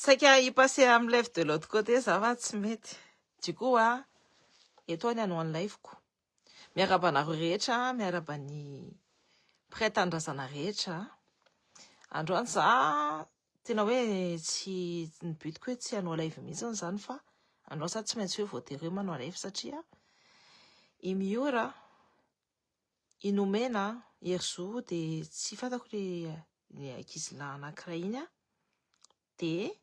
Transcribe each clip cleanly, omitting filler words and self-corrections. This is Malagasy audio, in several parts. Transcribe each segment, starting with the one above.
Saika y passer à me lève de l'autre côté, ça va te mettre. Du coup, et toi, on a live ko. Miarabana rehetra, miarabani prêt-andrazana rehetra. Androany za tena hoe tsy nibitiko hoe tsy hanao live mihitsy zany fa androany za tsy maintsy hoe voatery hoe manao live satria i Miora, i Nomena, Erzo de tsy fantako le ankizy lahy anankiray iny de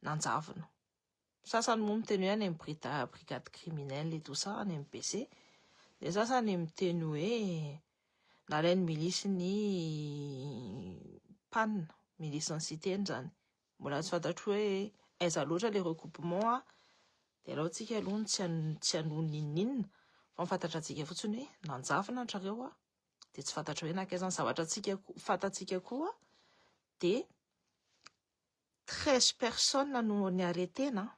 nanjavona. Sasany moa miteny hoe any amin'ny brigade criminelle et tout ça any amin'ny BC. De sasany miteny hoe nalainy milisy ny panne, milisy ny cité zany. Mbola tsy fantatro hoe aiza loatra le recoupement de alao tsika aloha tsy hanohy ninninna fa fantatra antsika fotsiny hoe nanjavona antrareo de tsy fantatra hoe nankaiza ny zavatra fantatsika koa de 13 personnes no niarretena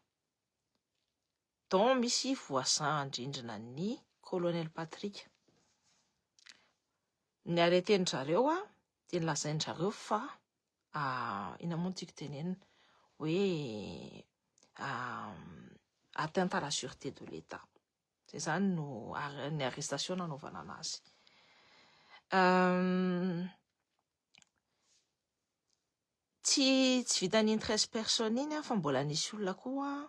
dont misy voisin indrindrina ny colonel Patrick. Niarreteny zareo de nilazainy zareo fa ina moa tiako tenenina hoe atteinte à la sûreté de l'État. C'est ça no ny arrestation nanaovana anazy. Tsy vitan'iny 13 personnes iny fa mbola nisy olona koa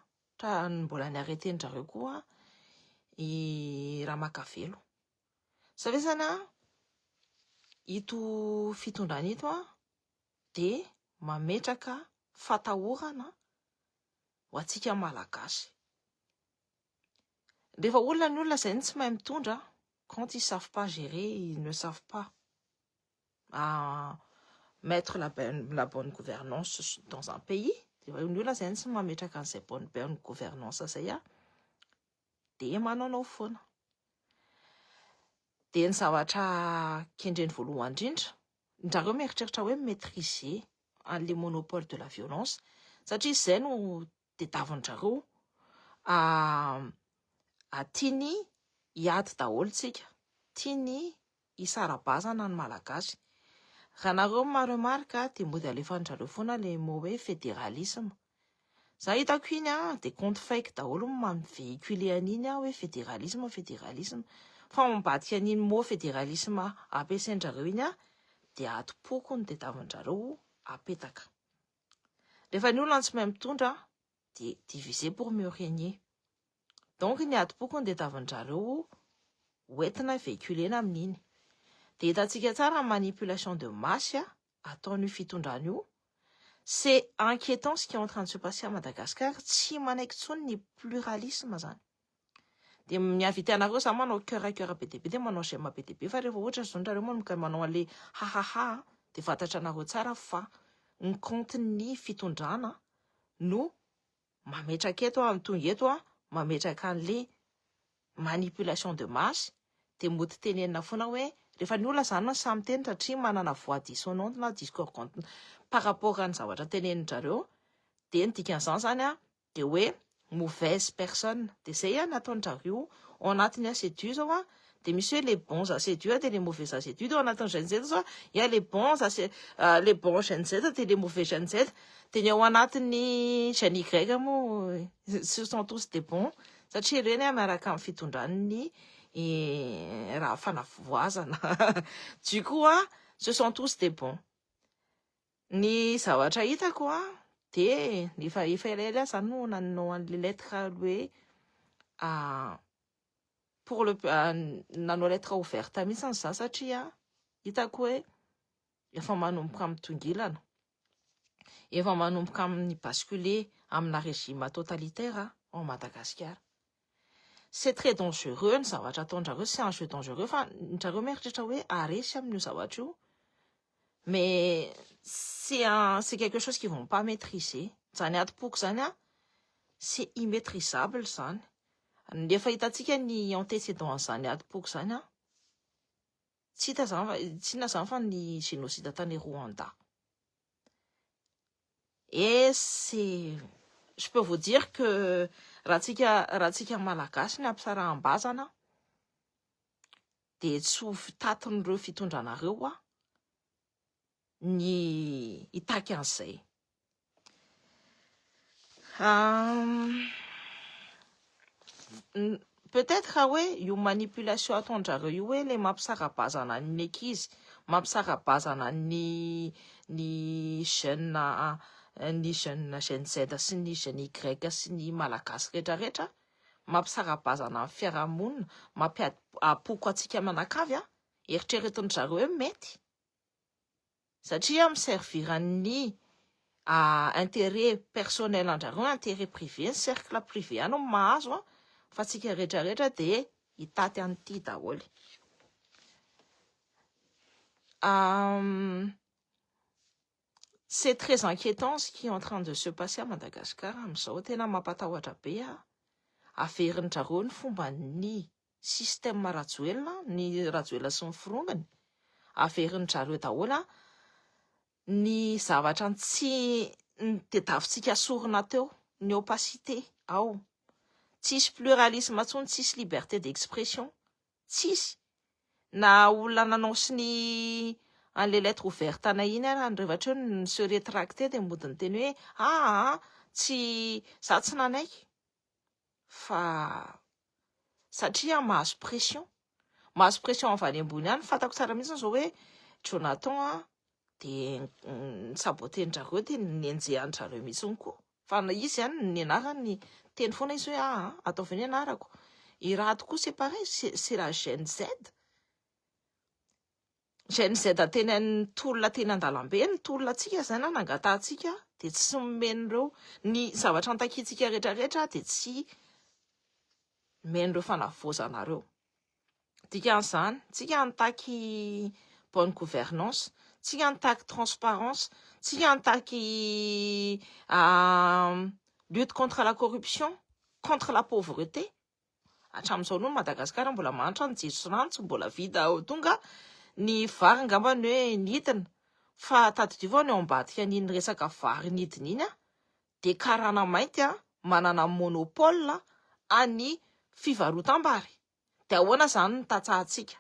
mbola niarreteny zareo koa i Ramakavelo. Savesana ito fitondrana ito de mametraka fatahorana ho antsika malagasy. Rehefa olona ny olona zay tsy mahay mitondra, quand ils savent pas gérer, ils ne savent pas mettre la bonne gouvernance dans un pays. Ny olona zay tsy mametraka an'izay bonne gouvernance zay de manao foana. De ny zavatra kendreny voalohany indrindra, zareo mieritreritra hoe maîtriser les monopoles de la violence satria izay no tadiavin'jareo tiany hiady daholo tsika, tiany hisara-bazana ny malagasy. Raha nareo maremarika de mody alefan'jareo foana le mot hoe fédéralisme. Za hitako iny de compte fake daholo véhiculer an'iny hoe fédéralisme fa mambadika an'iny mot fédéralisme ampiasain-jareo iny de ati-poko ny tadiavin'jareo apetaka. Rehefa ny olona tsy mahay mitondra de diviser pour mieux régner. Donc ny ati-poko ny tadiavin'jareo hoentina véhiculena amin'iny. De hitantsika tsara manipulation de masse ataon'io fitondrana io. C'est inquiétant ce qui est en train de se passer à Madagascar. Tsy manaiky tsony ny pluralisme zany. De miavity anareo za manao cœur à cœur be de manao j'aime be de be fa rehefa ohatra zondrareo moa manao an'le hahaha de fantatra anareo tsara fa ny compte-ny fitondrana no mametraka eto mitonga eto mametraka an'le manipulation de masse de mody tenenina foana hoe rehefa ny olona zany samy teny satria manana voix dissonante na discordante par rapport à ny zavatra tenenin-jareo de ny dikan'izany zany de hoe mauvaise personne de zay nataon-jareo ao anatin'ny ACDU zao de misy hoe les bons ACDU de les mauvais ACDU de ao anatin'ny Gen Z zao il y a les bons Gen Z de les mauvais Gen Z de ny ao anatin'ny Gen Y moa ce sont tous des bons satria ireny miaraka amin'ny fitondran'ny raha fanavoazana. Du coup ce sont tous des bons. Ny zavatra hitako de efa elaela zany no nanao an'le lettre hoe pour le nanao lettre ouverte mihitsy za satria hitako hoe efa manomboka mitongilana, efa manomboka amin'ny basculer amina régime totalitaire en Madagascar. C'est très dangereux ny zavatra ataon-jareo, c'est un jeu dangereux fa jareo mieritreritra hoe aresy amin'io zavatra io. Mais c'est quelque chose qu'ils vont pas maîtriser. Zany ati-poko zany c'est immaîtrisable zany. Nefa hitantsika ny antécédent zany ati-poko zany tsy inona zany fa ny génocide tany Rwanda. Et je peux vous dire que raha tsika malagasy ny ampisaraham-bazana de tsy ho tatin'ireo fitondranareo ny hitaky an'izay. Peut-être hoe io manipulation ataondrareo io hoe le mampisara-bazana ny ankizy, mampisara-bazana ny jeune Gen Z sy ny jeune Y sy ny malagasy rehetrarehetra, mampisara-bazana amin'ny fiarahamonina, apoko atsika manakavy a, eritreretin-dry hoe mety satria miserviran'ny intérêt personnel andrareo, intérêt privé, ny cercle privé any mahazo a, fa tsika rehetrarehetra de hitaty an'ity daholo. C'est très inquiétant ce qui est en train de se passer à Madagascar amin'izao, tena mampatahotra be a, averin'drareo ny fomba ny système rajoelina, ny rajoelina sy ny firongany, averin'drareo daholo ny zavatra tsy tadiavintsika sorona teo, ny opacité ao, tsisy pluralisme atsony, tsisy liberté d'expression, tsisy na olona nanao sy ny an'le lettre ouverte ana iny ara nyrevatra eo ny se rétracté de mody ny teny hoe tsy za tsy nanaiky, fa satria mahazo pression avy any ambony any. Fantako tsara mihitsy zao hoe Jonathan de saboten'drareo de nenjehan'drareo mihitsy koa, fa izy zany ny anarany teny foana izy hoe ataovy ny anarako, i raha tokoa c'est pareil, c'est la Gen Z. Gen Z teny ny tolona teny an-dalambe, ny tolona atsika zany nangatantsika de tsy men'ireo ny zavatra antakitsika rehetrarehetra de tsy men'ireo fanavozanareo. Dikan'izany tsika antaky bonne gouvernance, tsika antaky transparence, tsika antaky lutte contre la corruption, contre la pauvreté. Hatramin'izao aloha Madagasikara mbola manitra ny jiro sy rano, tsy mbola vita tonga ny vary angambany hoe nidina, fa tadidivao ny ao ambadika n'iny resaka vary nidina iny de karana mainty manana monopole any fivarotam-bary. De ahoana zany ny tatsahantsika?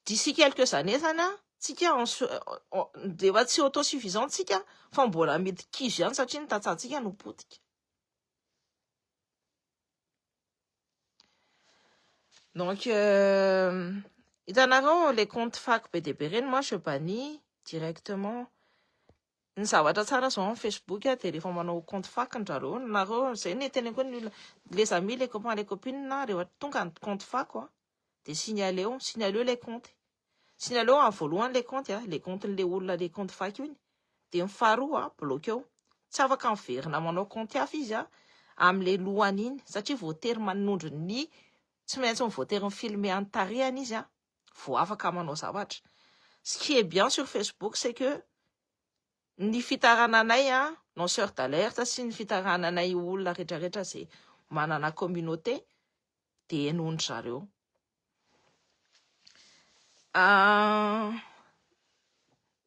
D'ici quelques années zany tsika de efa tsy autosuffisant tsika, fa mbola mety kizo ihany satria ny tatsahantsika no potika. Donc hitanareo les comptes fac be de be reny, moi je bannis directement. Ny zavatra tsara zao amin'ny Facebook de rehefa manao compte fac ndrareo, nareo zay ny tena koa les amis, les copains, les copines rehefa tonga ny compte fac de signaleo les comptes, signaleo amin'ny voalohany les comptes le olona le compte fac iny, de faharoa bloqueo, tsy afaka miverina manao compte hafa izy amin'le lohany iny satria voatery manondro ny tsy maintsy voatery filmer any tarehany izy vao afaka manao zavatra. Ce qui est bien sur Facebook c'est que ny fitarananay lanceur d'alerte sy ny fitarananay olona rehetrarehetra zay manana communauté de enondry zareo.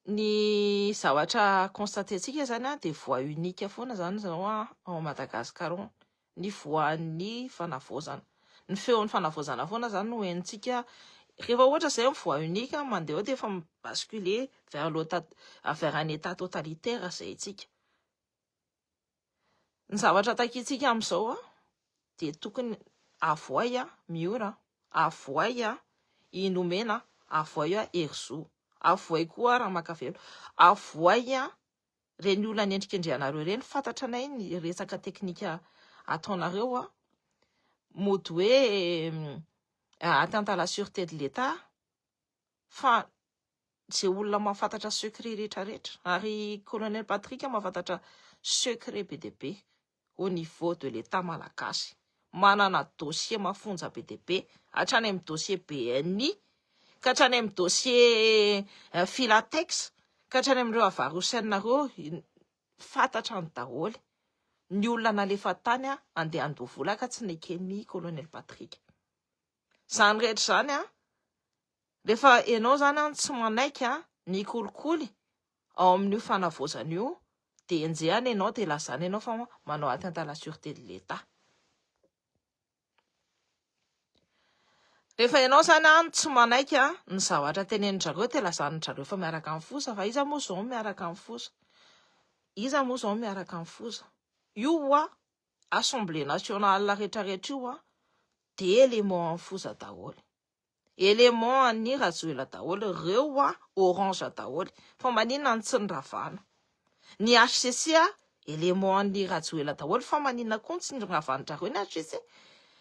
Ny zavatra constatentsika zany de voix unique foana zany zao ao Madagasikara, ny voan'ny fanavozana, ny feon'ny fanavozana foana zany no hentsika. Rehefa ohatra zay voix unique mandeha de efa basculer vers un état totalitaire zay tsika. Ny zavatra takitsika am'izao de tokony avoay miora, avoay inomena, avoay Herzo, avoay koa raha makavelo, avoay reny olona ny endrikendrehanareo reny, fantatra anay ny resaka teknika ataonareo mody hoe atteinte à la sûreté de l'État, fa zay olona mahafantatra secret rehetrarehetra, ary colonel Patrick mahafantatra secret be de be au niveau de l'État malagasy, manana dossier mafonja be de be, hatrany amin'ny dossier BNI, ka hatrany amin'ny dossier Filatex, ka hatrany amin'ireo avarosenareo, fantatra ny daholo ny olona nalefa tany andeha andovolaka tsy nekeny colonel Patrick. Zany rehetra zany rehefa enao zany tsy manaiky ny kolikoly ao amin'io fanavozana io de enjehany enao de lazana enao fa manao atteinte à la sûreté de l'État. Rehefa enao zany tsy manaiky ny zavatra tenenindrareo de lazanindrareo fa miaraka amin'ny fosa, fa iza moa zao miaraka amin'ny fosa, iza moa zao miaraka amin'ny fosa. io a assemblée nationale rehetrarehetra io a de élément foza daholo élément ny Rajoelina daholo reo a orange daholo fa maninona ny tsy niravana ny HCC a élément ny Rajoelina daholo fa maninona koa tsy niravanitra ny HCC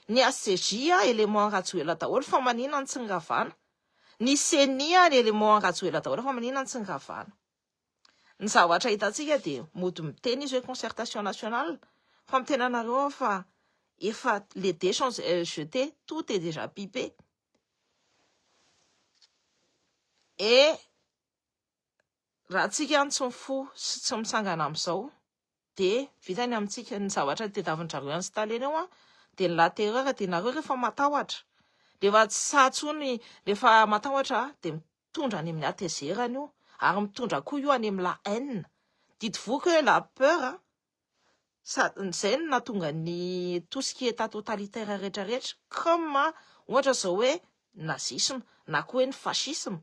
ny ACJ a élément Rajoelina daholo fa maninona ny tsy niravana ny CENI a élément Rajoelina daholo fa maninona ny tsy niravana ny zavatra hitantsika de mody miteny izy hoe concertation nationale fa mitena anareo fa efa les dés sont jetés, tout est déjà pipé. Et raha tsika tsy mifo sy tsy misangana amin'izao de vitany amintsika ny zavatra tediavin'jareo any sy talena eo a de ny latereur de nareo rehefa matahotra rehefa tsy satsony rehefa matahotra de mitondra any amin'ny atezerany io ary mitondra koa io any amin'ny la haine dites-vous que la peur zay no natonga ny tout ce qui est état totalitaire rehetrarehetra comme ohatra zao hoe nazisme na koa hoe ny fascisme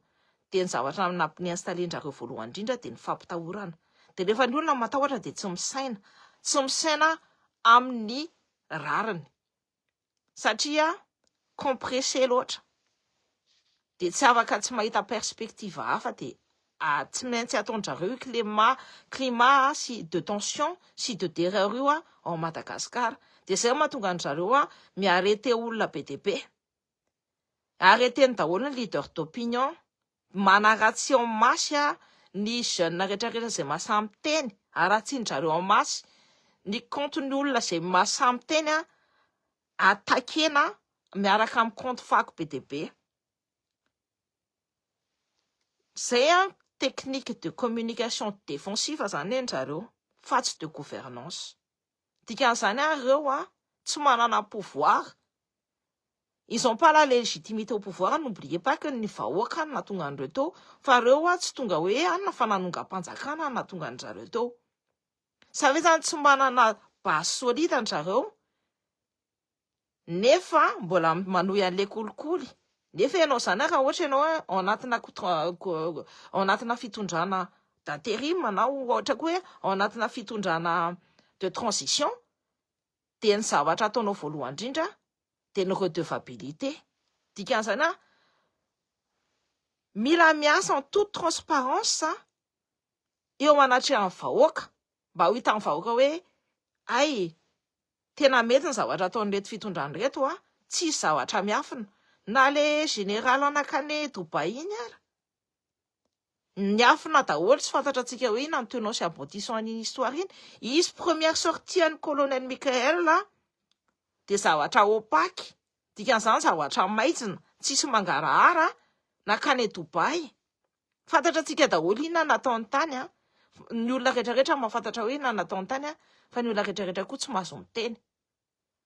de ny zavatra nampiinstalendrareo voalohany indrindra de ny fampitahorana de rehefa ny olona matahotra de tsy misaina amin'ny rariny satria compressé loatra de tsy afaka tsy mahita perspective hafa de tsy maintsy ataondrareo climat si de tension si de terreur io a ao Madagasikara de zay mahatonga an'zareo a miarete olona be de be arreteny daholo ny leader d'opinion manaratsy en masse ny jeune rehetrarehetra zay mahasamby teny aratsian'zareo en masse ny compte ny olona zay mahasamby teny a atakena miaraka amin'ny compte fako be de be zay a technique de communication défensive zany en-jareo fa tsy de gouvernance dikan'izany reo a tsy manana pouvoir ils ont pas la légitimité au pouvoir n'oubliez pas que ny vahoaka no natonga an'ireo teo fa reo a tsy tonga hoe anona fa nanonga-panjakana no natonga an'zareo teo sa ve zany tsy manana base solide an'zareo nefa mbola manohy an'le kolikoly nefa ianao zany raha ohatra ianao ao anatina fitondrana d'intérim na ohatra koa hoe ao anatina fitondrana de transition de ny zavatra ataonao voalohany indrindra de ny redevabilité dikan'izany mila miasa en toute transparence eo anatrehan'ny vahoaka mba ho hitan'ny vahoaka hoe ay tena mety ny zavatra ataon'reto fitondrany reto tsy zavatra miafina na le général anakane Dubai iny ara niafina daholo tsy fantatra atsika hoe ina ny tenants sy aboutissants an'iny histoire iny izy première sortie an'ny colonel Michael de zavatra opaky dikan'izany zavatra maizina tsisy mangarahara nakany Dubai fantatra atsika daholo ina nataony tany ny olona rehetrarehetra mahafantatra hoe ina nataony tany fa ny olona rehetrarehetra koa tsy mahazo miteny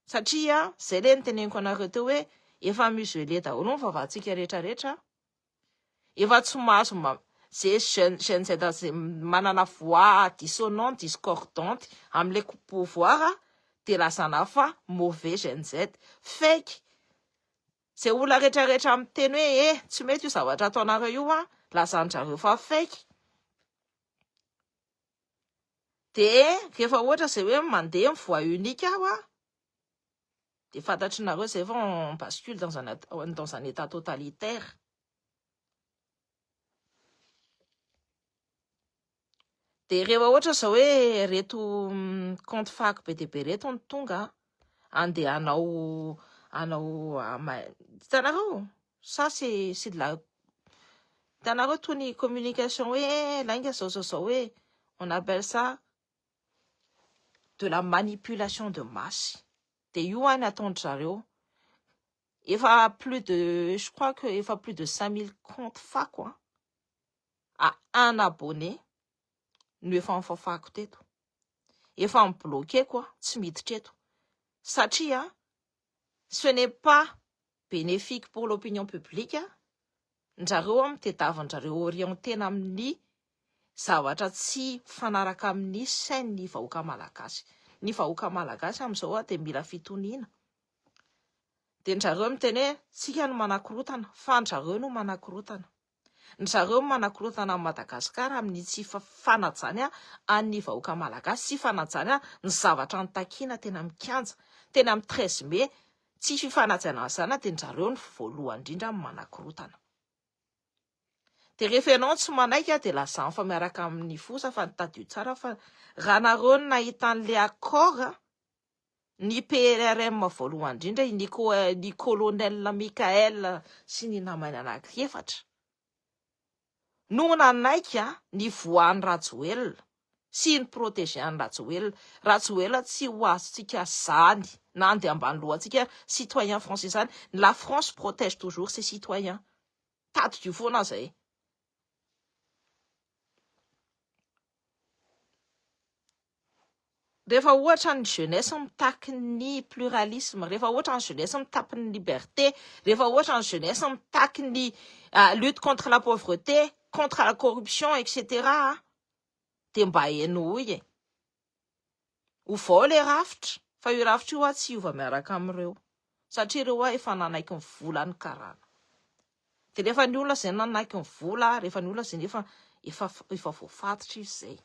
satria zay le niteneniko anareo teo hoe efa muselé daholo ny vavahantsika rehetrarehetra efa tsy mahazo zay zay manana voix dissonante discordante am'le pouvoir de lazana fa mauvais GNZ fake zay olona rehetrarehetra miteny hoe tsy mety io zavatra ataonareo io lazan'zareo fa fake de rehefa ohatra zay hoe mandeha my voix unique aho de fantatrinareo zay fa on bascule dans un état totalitaire de rehefa ohatra zao hoe reto compte fako be de be reto ny tonga andeha anao hitanareo ça c'est de la hitanareo tony communication hoe lainga zao hoe on appelle ça de la manipulation de masse de io any ataon'zareo efa plus de je crois que efa plus de 5000 comptes fako à un abonné no efa mifafako teto efa mibloqué quoi tsy miditra eto satria ce n'est pas bénéfique pour l'opinion publique njareo mitadiavin'jareo orientena amin'ny zavatra tsy fanaraka amin'ny sain'ny vahoaka malagasy ny vahoaka malagasy am'izao de mila fitoniana de njareo miteny hoe sika no manakorotana fa njareo no manakorotana Ny zareo manakorotana amin'ny Madagasikara amin'ny tsy fanajany an'ny vahoaka malagasy sy fanajany ny zavatra nitakiana tena mikanja, tena amin'ny 13 Mai, tsy fifanajana zany dia ny zareo ny voalohany indrindra manakorotana. Dia rehefa ianao tsy manaiky dia lazany fa miaraka amin'ny fosa fa nitadio tsara fa raha nareo ny nahita an'ilay accord ny PRRM voalohany indrindra ny colonel Mikael sy ny namany anankefatra no nanaiky ny voan'ny Rajoelina sy ny protégean'ny Rajoelina. Rajoelina tsy ho azontsika zany na andeha ambany lohantsika citoyen français zany. La France protège toujours ses citoyens. Tadidio foana zay. Rehefa ohatra ny jeunesse mitaky ny pluralisme, rehefa ohatra ny jeunesse mitaky ny liberté, rehefa ohatra ny jeunesse mitaky ny lutte contre la pauvreté, contre la corruption, etc. dia mba haino hoy ho vao le rafitra, fa io rafitra io tsy hiova miaraka amin'ireo satria ireo efa nanaiky ny vola ny karana. Dia rehefa ny olona izay nanaiky ny vola, rehefa ny olona izay efa voafatotra izy izay.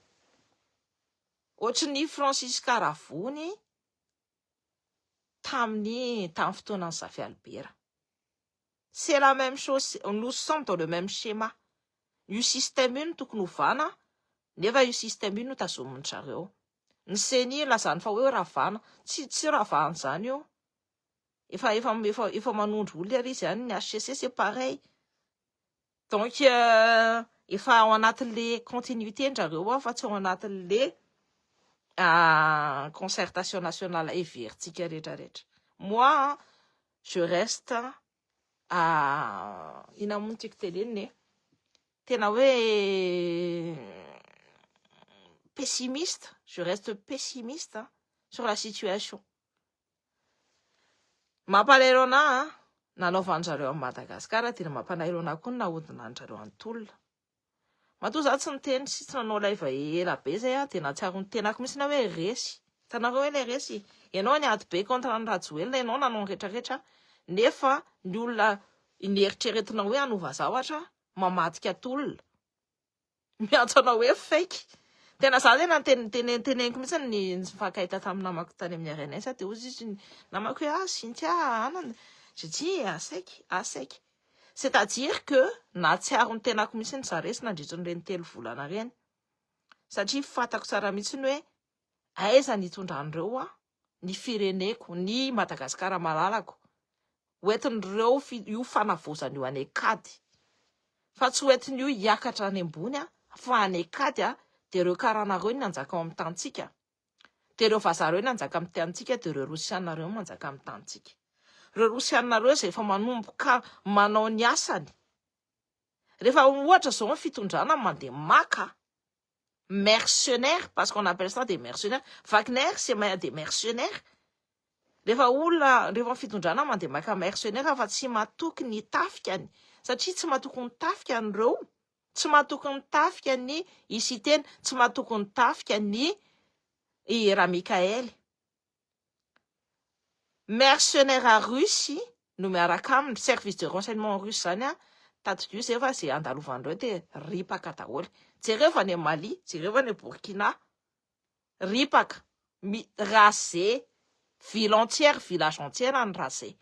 Ohatry ny Francis Caravony tamin'ny fotoanan'ny Zafy Albert. C'est la même chose, nous sommes dans le même schéma. Io système io no tokony ovana, nefa io système io no tazomin'ny zareo. Ny CENI lazany fa hoe ravana, tsy ravana zany io. Efa manondro olona izy zany, ny HCC c'est pareil. Donc efa ao anatin'le continuité ndrareo fa tsy ao anatin'le concertation nationale evertsika rehetrarehetra. Moi, je reste ina moa tiako teneniny tena hoe pessimiste, je reste pessimiste sur la situation. Mampalahelo anahy nanaovan'zareo amin'ny Madagasikara dia mampalahelo anahy koa nahodina an'zareo antolona. Matoa za tsy niteny sy tsy nanao laiva ela be zay dia natsiaro ny tenako mihitsy na hoe resy. Hitanareo hoe le resy, ianao ny ady be contre ny Rajoelina, ianao nanao ny rehetrarehetra, nefa ny olona nieritreretina hoe hanova zavatra mamadika atolona. Miantso anao hoe fake. Tena za tena teneniko mihitsy ny fakahita tamin'ny namako tany amin'ny RNS dia ozy izy namako hoe Cynthia anana. J'ai dit asaiky. C'est-à-dire que natsiaro ny tenako mihitsy ny zaresy nandritra n'ireny 3 volana reny. Satria fatako tsara mihitsy ny hoe aiza nitondran'ireo ny fireneko, ny Madagasikara malalako. Hoentin'ireo io fanavozana io anekady. Fa tsy hoentin' io hiakatra any ambony fa anekady dia ireo karanareo ny nanjaka ao amin'ny tantsika. Dia ireo vazareo ny nanjaka amin'ny tantsika dia ireo rosianareo manjaka amin'ny tantsika. Ireo rosianareo izay efa manomboka manao ny asany. Rehefa ohatra zao ny fitondrana mandeha maka mercenaires, parce qu'on appelle ça des mercenaires. Wagner, c'est des mercenaires. Rehefa fitondrana mandeha maka mercenaires fa tsy matoky ny tafikany. Satria tsy matoky ny tafikany ireo, tsy matoky ny tafikany Isiteny, tsy matoky ny tafikany Mikael. Mercenaires russe no miaraka amin'ny service de renseignement russe zany tadidio zay fa zay andalovan'ireo dia ripaka daholo. Jereo fa ny Mali, jereo ny Burkina, ripaka rasé ville entière, village entière ny rasé.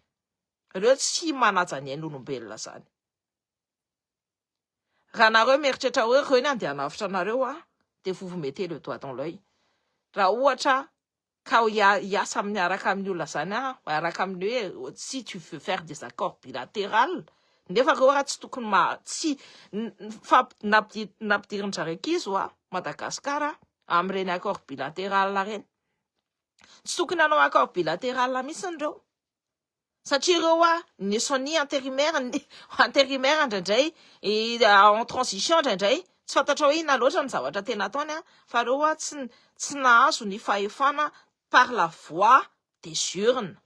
Ireo tsy manaja ny ain'olombelona zany. Raha nareo mieritreritra hoe ireo ny andeha hanavitra anareo dia vous mettez le doigt dans l'œil. Raha ohatra ka hiasa miaraka amin'ny olona zany miaraka amin'ny hoe si tu veux faire des accords bilatéraux, nefa ireo raha tsy tokony tsy nampidirin zareo kizy Madagasikara amin'ireny accord bilatéral reny. Tsy tokony hanao accord bilatéral mihitsy ireo. Satria ireo ne sont ni intérimaire indraindray en transition indraindray tsy fantatra hoe ina loatra ny zavatra tena ataony fa ireo tsy nahazo ny fahefana par la voie des urnes.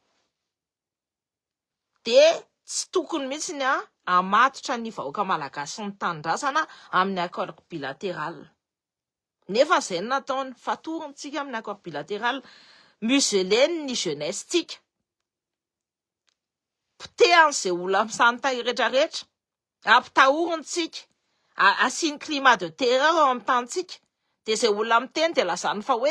Dia tsy tokony mihitsy amatotra ny vahoaka malagasy sy ny tanindrazana amin'ny accord bilatéral. Nefa izay no nataony fatorontsika amin'ny accord bilatéral, museleny ny jeunesse tsika. Pitehan'izay olona misantay rehetrarehetra, ampitahoritsika Asiany climat de terreur ao amin'ny tantsika. Dia izay olona miteny dia lazany fa hoe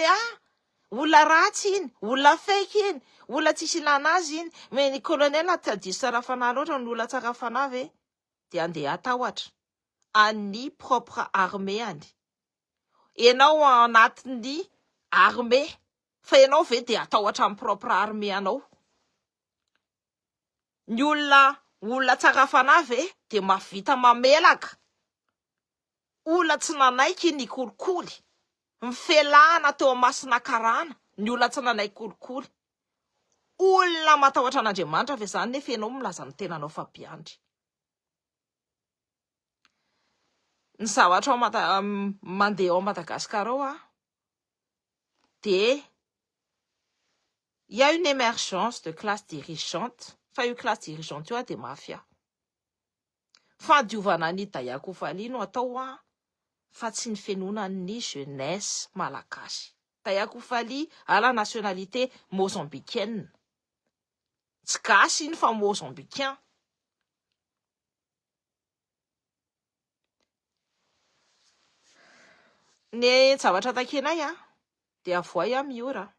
olona ratsy iny, olona fake iny, olona tsisy ilana azy iny. Mais ny colonel diso tsara fanahy loatra ny olona tsara fanahy ve? Dia andeha atahotra any propre arméany. Ianao anatin'ny armée, fa ianao ve dia atahotra amin'ny propre armée anao? Ny olona tsara fanahy ve dia mavita mamelaka olona tsy nanaiky ny kolikoly, mifelahana teo masina karana ny olona tsy nanaiky kolikoly. Olona matahotra an'Andriamanitra ve zany nefa ianao milaza ny tenanao fa biandry. Ny zavatra mandeha ao Madagasikara ao dia il y a une émergence de classe dirigeante. Fa io classe dirigeante io dia mafia. Fandiovana ny Daïa Koufali no atao fa tsy ny fenonan'ny jeunesse malagasy. Daïa Koufali a la nationalité mozambicaine. Tsy gasy iny fa mozambicain. Ny zavatra takenay dia avoay miora.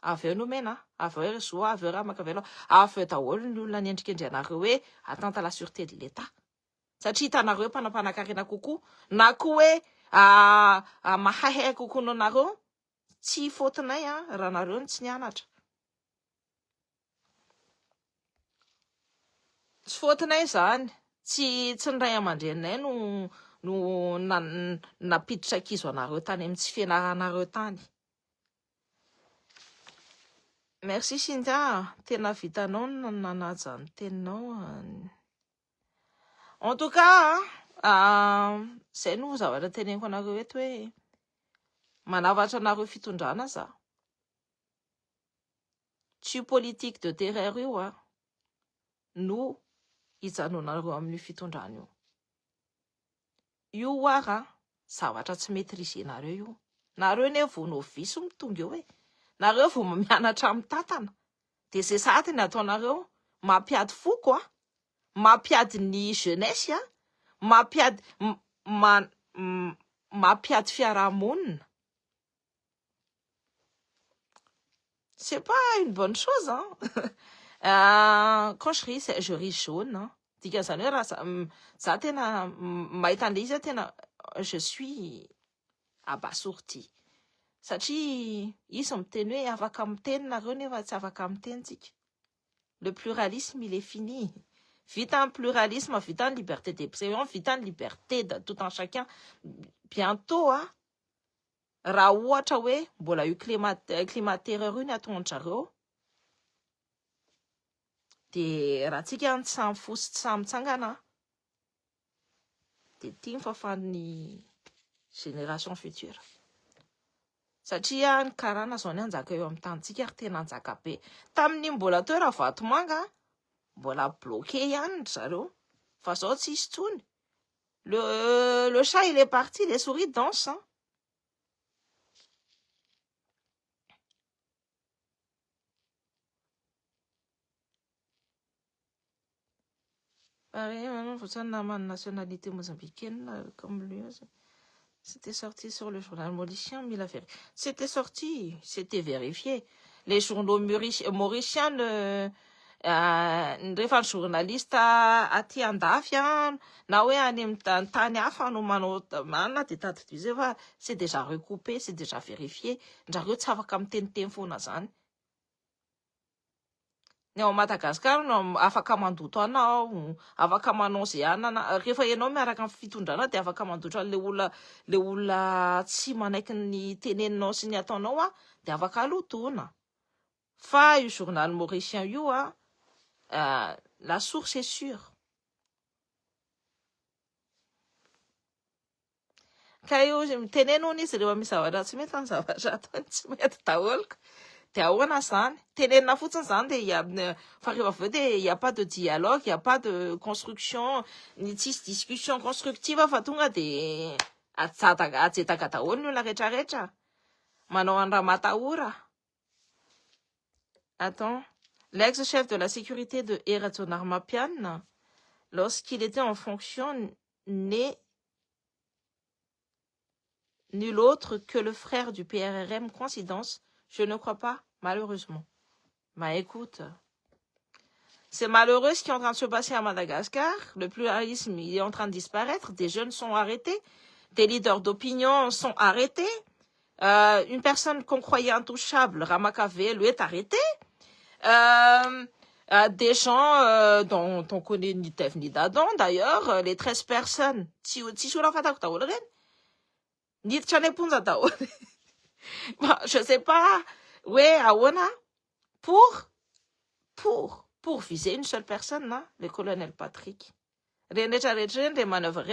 Avy eo nomena, avy eo zo, avy eo raha makavelo, avy eo daholo ny olona niendrikendry hoe atteinte à la sûreté de l'État. Satria hitanareo mpanapanakarena kokoa, na koa hoe mahahay kokoa noho nareo, tsy fôtinay raha nareo ny tsy nianatra. Tsy fôtinay zany, tsy ny ray aman-dreninay no napiditra ankizo anareo tany amin'ny tsy fianaranareo tany. Merci Cynthia, tena vitanao no nanaja ny teninao. En tout cas, zay no zavatra teneniko anareo eto hoe manavatra anareo fitondrana za. Tsy politique de terreur io no hijanonareo amin'ny fitondrana io. Io zavatra tsy maîtrisenareo io. Nareo ne vao novice mitonga eo nareo vao mianatra amin'ny tantana. Dia zay sady ny ataonareo mampiady foko mampiady ny jeunesse mampiady fiarahamonina. C'est pas une bonne chose quand je ris jaune dikan'izany hoe raha za tena mahita an'ilay izy tena je suis abasourdi. Satria izy miteny hoe afaka miteny nareo nefa tsy afaka mitenitsika. Le pluralisme il est fini. Vita ny pluralisme, vita ny liberté d'expression, vita ny liberté de tout un chacun. Bientôt raha ohatra hoe mbola io climat terreur io ny ataonjareo, dia raha tsika tsy samy fosy tsy samy mitsangana dia tia fafan'ny génération future. Satria ny karana zao ny anjaka eo amin'ny tantsika ary tena anjaka be. Tamin'ny mbola teo raha vatomanga mbola bloqué ihany zareo, fa zao tsy isy tsony. Le chat il est parti, les souris dansent. Pareil, maintenant, faut ça, la nationalité mozambicaine, comme lui. C'était sorti sur le journal mauricien, mais il a fait. C'était sorti, c'était vérifié. Les journaux mauriciens, rehefa ny journaliste aty andafy na hoe any amin'ny tany hafa no manao manana dia tadidizay fa c'est déjà recoupé, c'est déjà vérifié. Ndrareo tsy afaka miteniteny foana zany. Ny ao Madagasikara no afaka mandoto anao, afaka manao zay anana. Rehefa ianao miaraka amin'ny fitondrana dia afaka mandotra le olona tsy manaiky ny teneninao sy ny ataonao dia afaka alotona. Fa io journal mauricien io la source est sûre. Ka io miteneno izy rehefa misy zavatra tsy mety ny zavatra ataony tsy mety daholo. Dia ahoana zany? Tenenina fotsiny zany dia fa rehefa avy eo dia il y a pas de dialogue, il y a pas de construction, ny tsisy discussion constructive fa tonga dia ajetaka daholo ny olona rehetrarehetra. Manao an'ny raha matahora. Attends. L'ex-chef de la sécurité de Eraton Armapian, lorsqu'il était en fonction, nul autre que le frère du PRRM. Coïncidence? Je ne crois pas, malheureusement. Bah écoute, c'est malheureux ce qui est en train de se passer à Madagascar. Le pluralisme il est en train de disparaître. Des jeunes sont arrêtés. Des leaders d'opinion sont arrêtés. Une personne qu'on croyait intouchable, Ramakave, lui est arrêté. Des gens dont on connaît ni Tev ni Dadon, d'ailleurs, les 13 personnes, je sais pas, ouais, Awana, pour viser une seule personne, hein, le colonel Patrick. Les manœuvres,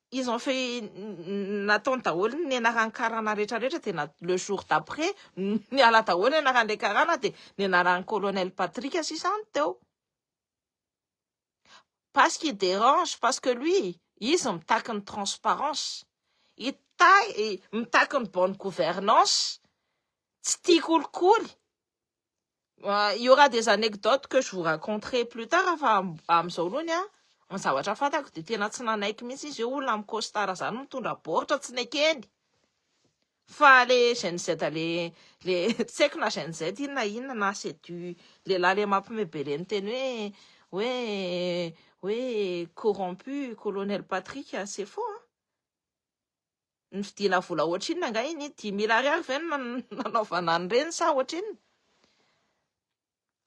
ils ont fait natao daholo ny anaran'ny rehetrarehetra tena le jour d'après ny ala daholo ny anaran'ilay karana dia ny anaran'ny colonel Patrick sisany teo. Parce qu'il dérange, parce que lui, izy mitaky ny transparence, mitaky ny bonne gouvernance, tsy tia kolikoly. Il y aura des anecdotes que je vous raconterai plus tard afa amin'izao aloha hein. Ny zavatra fantako dia tena tsy nanaiky mihitsy izy io olona amin'ny costard zany mitondra baoritra tsy nekeny. Fa le GNZ le tsy haiko na GNZ inona na sedu lehilahy le mampimebe reny teny hoe corrompu colonel Patrick c'est faux hein. Ny vidina vola ohatrinona nga iny 10 000 ariary ve nanaovana an'ireny sa ohatrinona.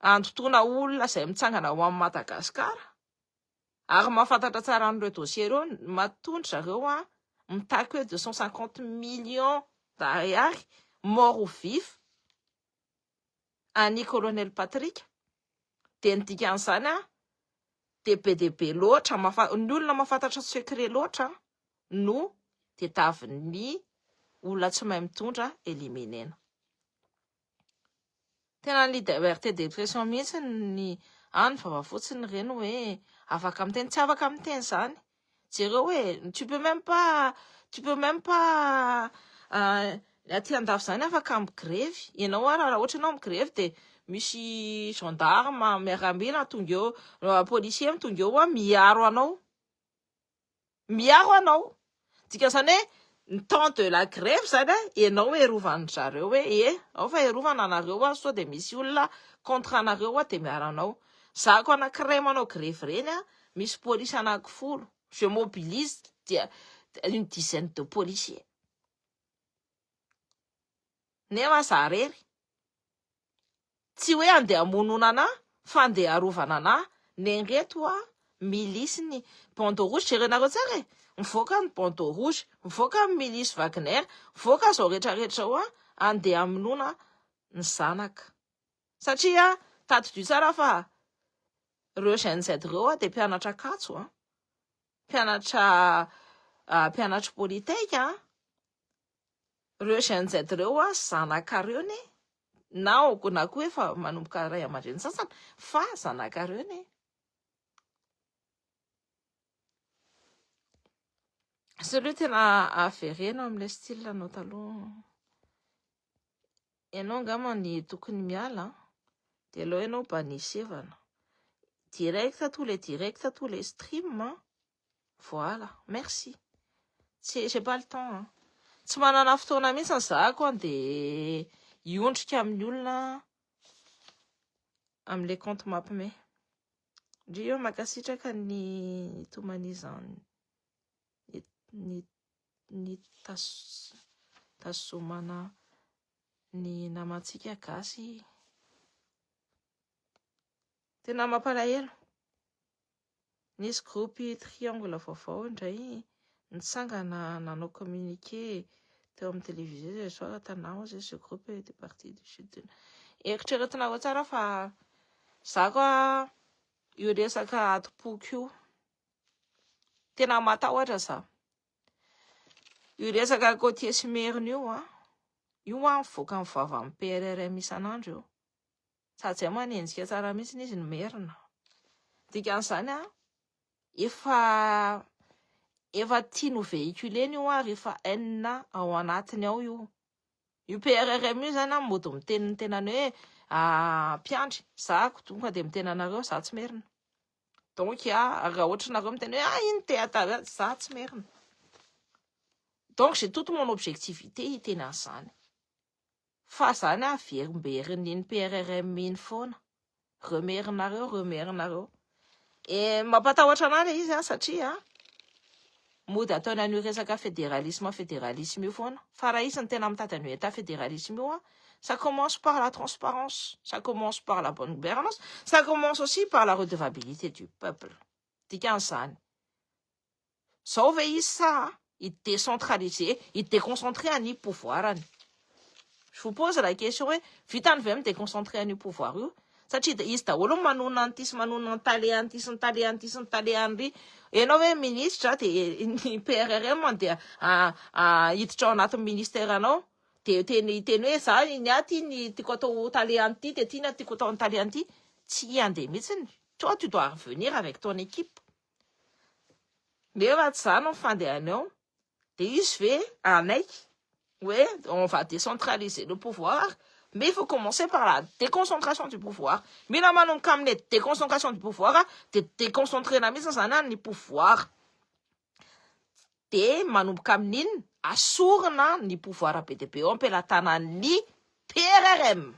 Andotoana olona izay mitsangana ao amin'ny Madagasikara. Ary mahafantatra tsara an'ireo dossier ireo, matondry zareo mitaky hoe 250 millions d'ariary mort ou vif an'i colonel Patrick. Dia ny dikan'izany dia be dia be loatra, ny olona mahafantatra secret loatra no tadiavin'ny olona tsy mahay mitondra eliminena. Tena ny liberté d'expression mihitsy ny vava fotsiny reny hoe afaka miteny, tsy afaka miteny zany. Jereo hoe tu peux même pas aty andafy zany afaka migrevy. Ianao raha ohatra ianao migrevy dia misy gendarme miaramila tonga eo, policier tonga eo miaro anao. Dikan'izany hoe ny temps de la grève zany ianao erovan'ny zareo hoe ao fa erovana anareo sao dia misy olona contre anareo dia miaranao. Zako anankiray manao grève reny misy polisy anankifolo. Je mobilise dia une dizaine de policiers. Nefa za rery tsy hoe andeha hamonona anahy fa andeha harovana anahy. Nenreto milisy ny bandeau rouge, jerenareo tsara e. Mivoaka ny bandeau rouge, mivoaka ny milice Wagner, mivoaka zao rehetrarehetra ao andeha hamonona ny zanaka. Satria tadidio tsara fa reo GNZ reo dia mpianatra katso mpianatra politika reo GNZ reo zanakareo ne na koa efa manomboka ray aman-dreny sasany fa zanakareo ne. Celui tena averena amin'ilay style anao taloha. Ianao angamba ny tokony miala dia aleo ianao banisevana. Direct tous les streams. Voilà, merci. J'ai pas le temps. Tsy manana fotoana mihitsy zako dia hiondrika amin'ny olona amin'ilay compte mampime. Ndio makasitraka ny tomanizany ny tasomana ny namantsika gasy. Tena mampalahelo. Nisy groupe triangle vaovao indray nitsangana nanao communiqué teo amin'ny télévision ce soir tanao zay ce groupe de parti du sud. Eritreretinao tsara fa zako io resaka atopoky io tena matahotra za. Io resaka Gauthier Simerina io mivoaka amin'ny vava amin'ny PRRM isan'andro io. Sady zay manenjika tsara mihitsy izy ny merina. Dikan'izany efa tiano véhiculeny io rehefa enina ao anatiny ao io. Io PRRM io zany mody miteny tenany hoe mpiandry zako tonga dia miteny anareo za tsy merina. donc raha ohatra nareo miteny hoe iny théâtre za tsy merina. Donc j'ai toute mon objectivité hiteny an'izany. Fa zany averimberiny PRRM iny foana. Remerinareo. E mampatahotra an'azy izy satria mody ataony an'io resaka fédéralisme io foana. Fa raha izy ny tena mitady an'io état fédéralisme io ça commence par la transparence, ça commence par la bonne gouvernance, ça commence aussi par la redevabilité du peuple. Dikan'izany. Sao ve izy sa décentraliser, déconcentrer an'io pouvoirany. Je vous pose la question hoe vitany ve déconcentrer an'io pouvoir io? Satria izy daholo manona an'ity sy manona talean'ry. Enao hoe ministre de ny PRRM dia hiditra ao anatin'ny ministère anao de teny hoe za ty ny tiako atao talean'ity de ty ny tiako atao talean'ity. Tsy andeha mihitsiny. Toi tu dois revenir avec ton équipe. Nefa tsy zany mifandehanao de izy ve anaiky. Oui, on va décentraliser le pouvoir, mais il faut commencer par la déconcentration du pouvoir. Mila manomboka amin'ny déconcentration du pouvoir, de déconcentrer na mihitsy zany ny pouvoir. De manomboka amin'iny asorina ny pouvoir be dia be eo ampelantanan'ny PRRM.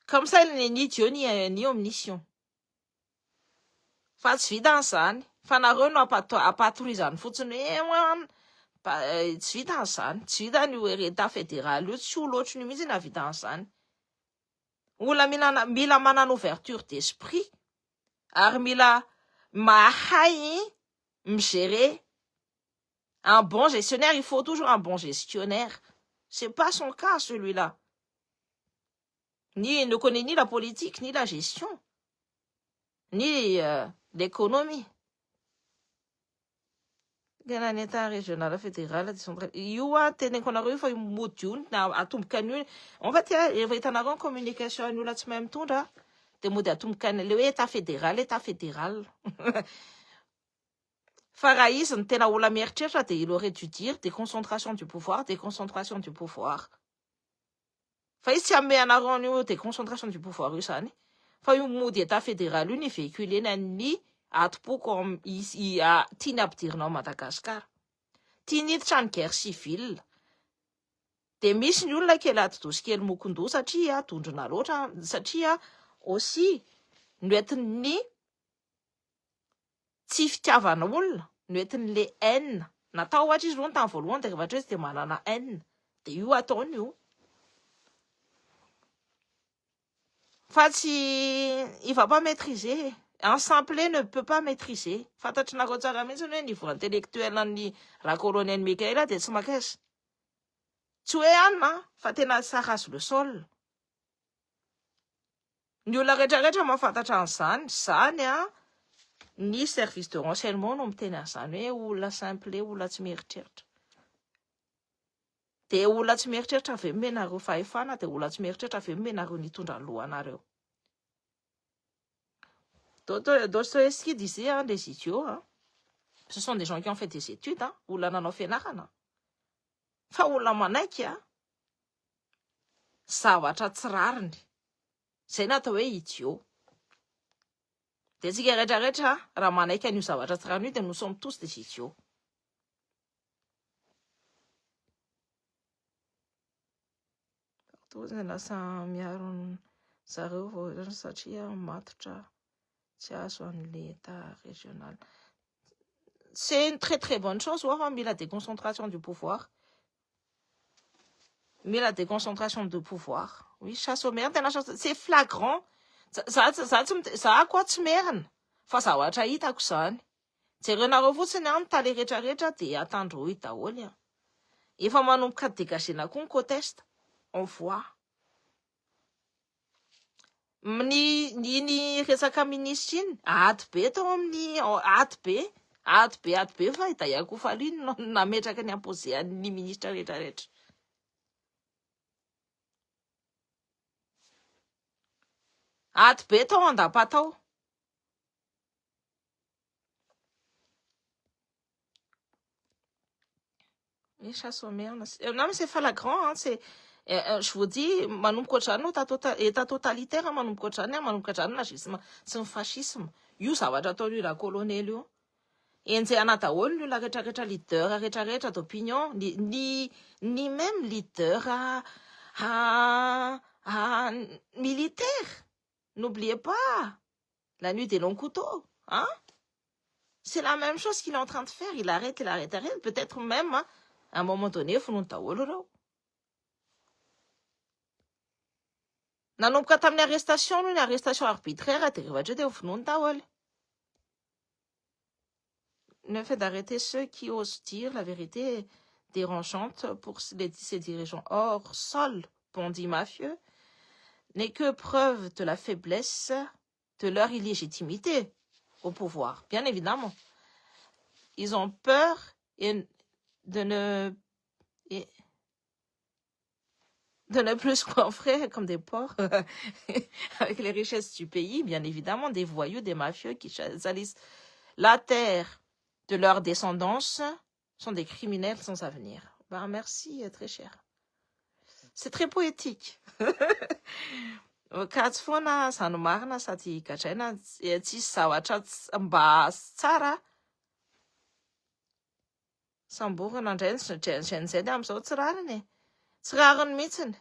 Comme ça, ni Dieu ni omniscient. Fa tsy vita an'izany. Fa nareo no apatorizany fotsiny hoe tsy vita an'izany. Tsy vita ny état fédéral io, tsy ho loatra ny mihitsy na vita an'izany. Olona mila manana ouverture d'esprit ary mila mahay migérer. Un bon gestionnaire, il faut toujours un bon gestionnaire. C'est pas son cas celui-là. Ne connaît ni la politique, ni la gestion, ni l'économie. Gana ny état régional fédéral décentralisé. Io teneniko anareo fa mody io na atomboka an'io. En fait, rehefa hitanareo communication an'io la tsy mahay mitondra de mody atomboka an'le hoe état fédéral. Fa raha izy ny tena olona mieritreritra de il aurait dû dire déconcentration du pouvoir. Fa izy tsy ame anareo an'io déconcentration du pouvoir io zany. Fa io mody état fédéral io ny véhiculena ny atopoko tiany ampidirinao Madagasikara. Tiany hiditra ny guerre civile. De misy ny olona kely ati-dosi kely mokondoha satria tondrona loatra, satria aussi noentin'ny tsy fitiavana olona, noentin'le haine. Natao ohatra izy roa ny tany voalohany de rehefa izy de manana haine. De io ataony io. Fa tsy il va pas maîtriser. Un simple ne peut pas maîtriser. Fantatrinareo tsara mihitsy hoe niveau intellectuel an'ny raha colonel Mikaela de tsy makaiza. Tsy hoe anina fa tena sarase le sol. Ny olona rehetrarehetra mahafantatra an'izany, zany ny service de renseignement no miteny an'izany hoe olona simple, olona tsy mieritreritra. De olona tsy mieritreritra ave menareo fahefana, de olona tsy mieritreritra ave menareo nitondra lohanareo. Dostoevsky disait, les idiots, ce sont des gens qui ont fait des études, olona nanao fianarana. Fa olona manaiky zavatra tsy rariny. Zay natao hoe idiot. De tsika rehetrarehetra raha manaiky an'io zavatra tsy rariny de nous sommes tous des idiots. Lasa miaro zareo satria matotra tsy azo an'le état régional. C'est une très très bonne chose. Mila déconcentration du pouvoir. Oui, chasse aux merdes, c'est flagrant. Ça quoi tsy merina. Fa zavatra hitako zany. Jerenareo fotsiny nitaly rehetrarehetra de atandro hita daholo. Efa manomboka dégagena koa ny conteste. On voit. Ny resaka ministre iny aty be tao amin'ny aty be fa Dayakofa Faliny nametraka ny amposean'ny ministra rehetrarehetra. Aty be tao andapa-tao. Les chasse aux merdes. Non mais c'est flagrant, Je vous dis, manomboka ohatrany état totalitaire manomboka ohatrany manomboka ohatrany nazisme sy ny fascisme. Io zavatra ataon'io la colonel io. Enjehana daholo ny olona rehetrarehetra leader rehetrarehetra d'opinion, ni même leader militaire. N'oubliez pas la nuit des longs couteaux, hein? C'est la même chose qu'il est en train de faire. Il arrête. Peut-être même, hein, à un moment donné, finoany daholo reo. Nanomboka tamin'ny arrestation aloha ny arrestation arbitraire dia rehefa dia ho finoany daholo. Le fait d'arrêter ceux qui osent dire la vérité dérangeante pour ces dirigeants hors sol, bandits mafieux, n'est que preuve de la faiblesse de leur illégitimité au pouvoir. Bien évidemment, ils ont peur de ne plus se coffrer comme des porcs avec les richesses du pays, bien évidemment, des voyous, des mafieux qui salissent la terre de leur descendance sont des criminels sans avenir. Ben, merci, très cher. C'est très poétique. Katsy foana zany marina sady gadraina tsisy zavatra mba tsara samborina indrain'izay amin'izao tsy rariny. Tsy rariny mihitsiny.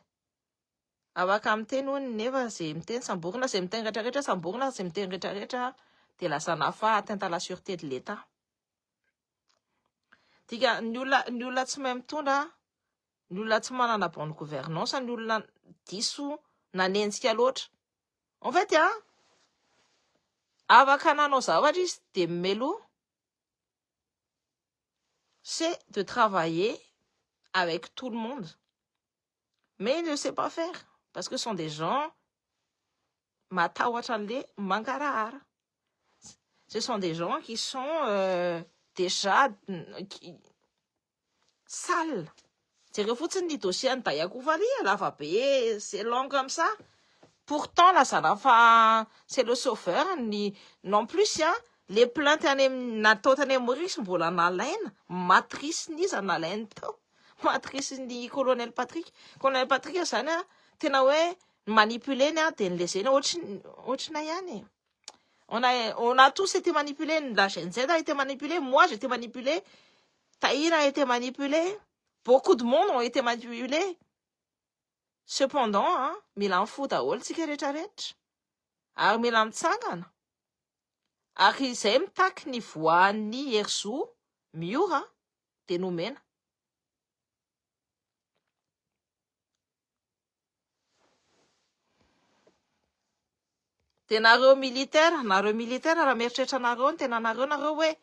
Afaka miteny hono nefa zay miteny samborina, zay miteny rehetrarehetra samborina, zay miteny rehetrarehetra dia lasa nafa atteinte à la sûreté de l'État. Dika ny olona tsy mahay mitondra, ny olona tsy manana bonne gouvernance, ny olona diso nanenjika loatra. En fait, afaka nanao zavatra izy dia melo, c'est de travailler avec tout le monde. Mais il ne sait pas faire. Parce que ce sont des gens matahotra an'le mangarahara. Ce sont des gens qui sont déjà sales. Jereo fotsiny ny dossier ny Dayakovalia, lava be, c'est long comme ça. Pourtant, là, ça n'a pas... C'est le sauveur. Non plus, les plaintes natao tany Maurice mbola nalaina, matrice-n'izy nalaina tao. Matrice-ny colonel Patrick. Colonel Patrick, zany, tena hoe manipulé dia nilezena ohatrina ihany. On a tous été manipulés. La GNZ a été manipulée. Moi, j'ai été manipulée. Tahir a été manipulé. Beaucoup de monde ont été manipulés. Cependant, mila mifoha daholo tsika rehetrarehetra. Ary mila mitsangana. Ary izay mitaky ny voan'ny Herzo miora dia nomena. Dia nareo militaire raha mieritreritra nareo ny tena nareo hoe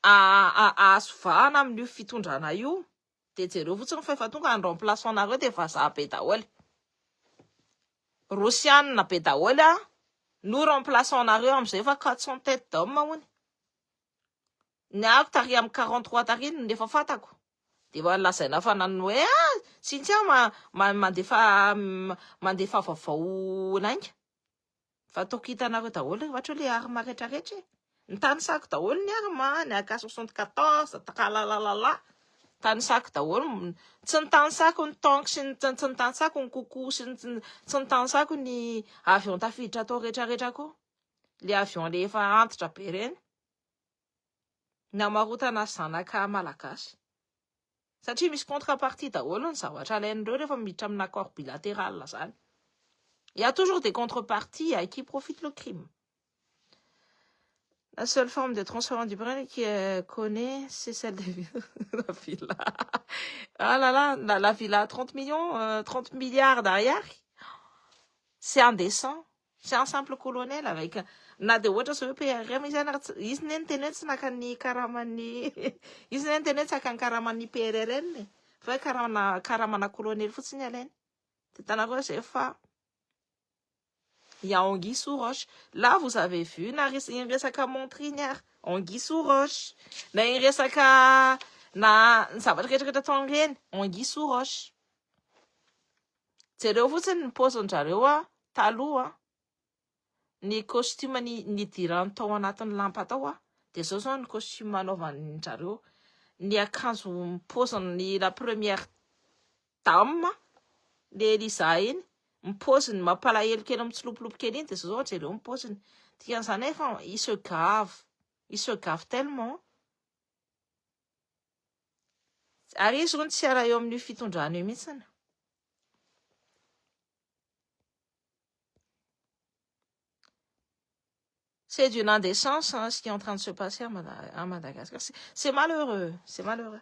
ahasovahana amin'io fitondrana io, dia jereo fotsiny fa efa tonga ny remplaçant nareo dia vazaha be daholo. Rosianina be daholo no remplaçant nareo amin'izay efa 400 tête d'homme hony. Ny ako tari amin'ny 43 tariny nefa fatako. Dia efa lazaina fa nany hoe sintsy mandefa vaovao nainga. Fa ataoko hitanareo daholo ohatra le arma rehetrarehetra. Ny tanisako daholo ny arma, ny AK-74, takalalala. Tanisako daholo. Tsy ny tanisako ny tank sy tsy ny tanisako ny koko sy tsy ny tanisako ny avion tafiditra atao rehetrarehetra koa. Le avion le efa antitra be reny. Namarotana zanaka malagasy. Satria misy contrepartie daholo ny zavatra alain'ireo rehefa miditra amin'ny accord bilatéral zany. Il y a toujours des contreparties à qui profite le crime. La seule forme de transfert du brin qui connaît, c'est celle de la villa. Ah là là, la villa à 30 millions, 30 milliards derrière. C'est indécent. C'est un simple colonel avec... Na de ohatra zao PRM izy ny teny tsy nakany karaman'ny izy ny teny tsy akany karaman'ny PRRN fa karamana colonel fotsiny alainy. Hitanareo zay fa il y a anguille sous roche. Là vous avez vu na resaka montrinière anguille sous roche. Na resaka na zavatra rehetrarehetra ataony reny anguille sous roche. Jereo fotsiny ny paozin'jareo taloha ny costume ny dirany tao anatin'ny lampa tao dia zao ny costume anaovan'jareo ny akanjo mipoziny la première dame le Eliza iny mipoziny mampalahelo kely mitsilopolopo kely iny de zao jereo mipoziny dikan'izany efa il se gave tellement ary izy rony tsy ara eo amin'ny fitondrany io mihitsiny. C'est d'une indécence ce qui est en train de se passer à Madagascar. C'est malheureux, c'est malheureux.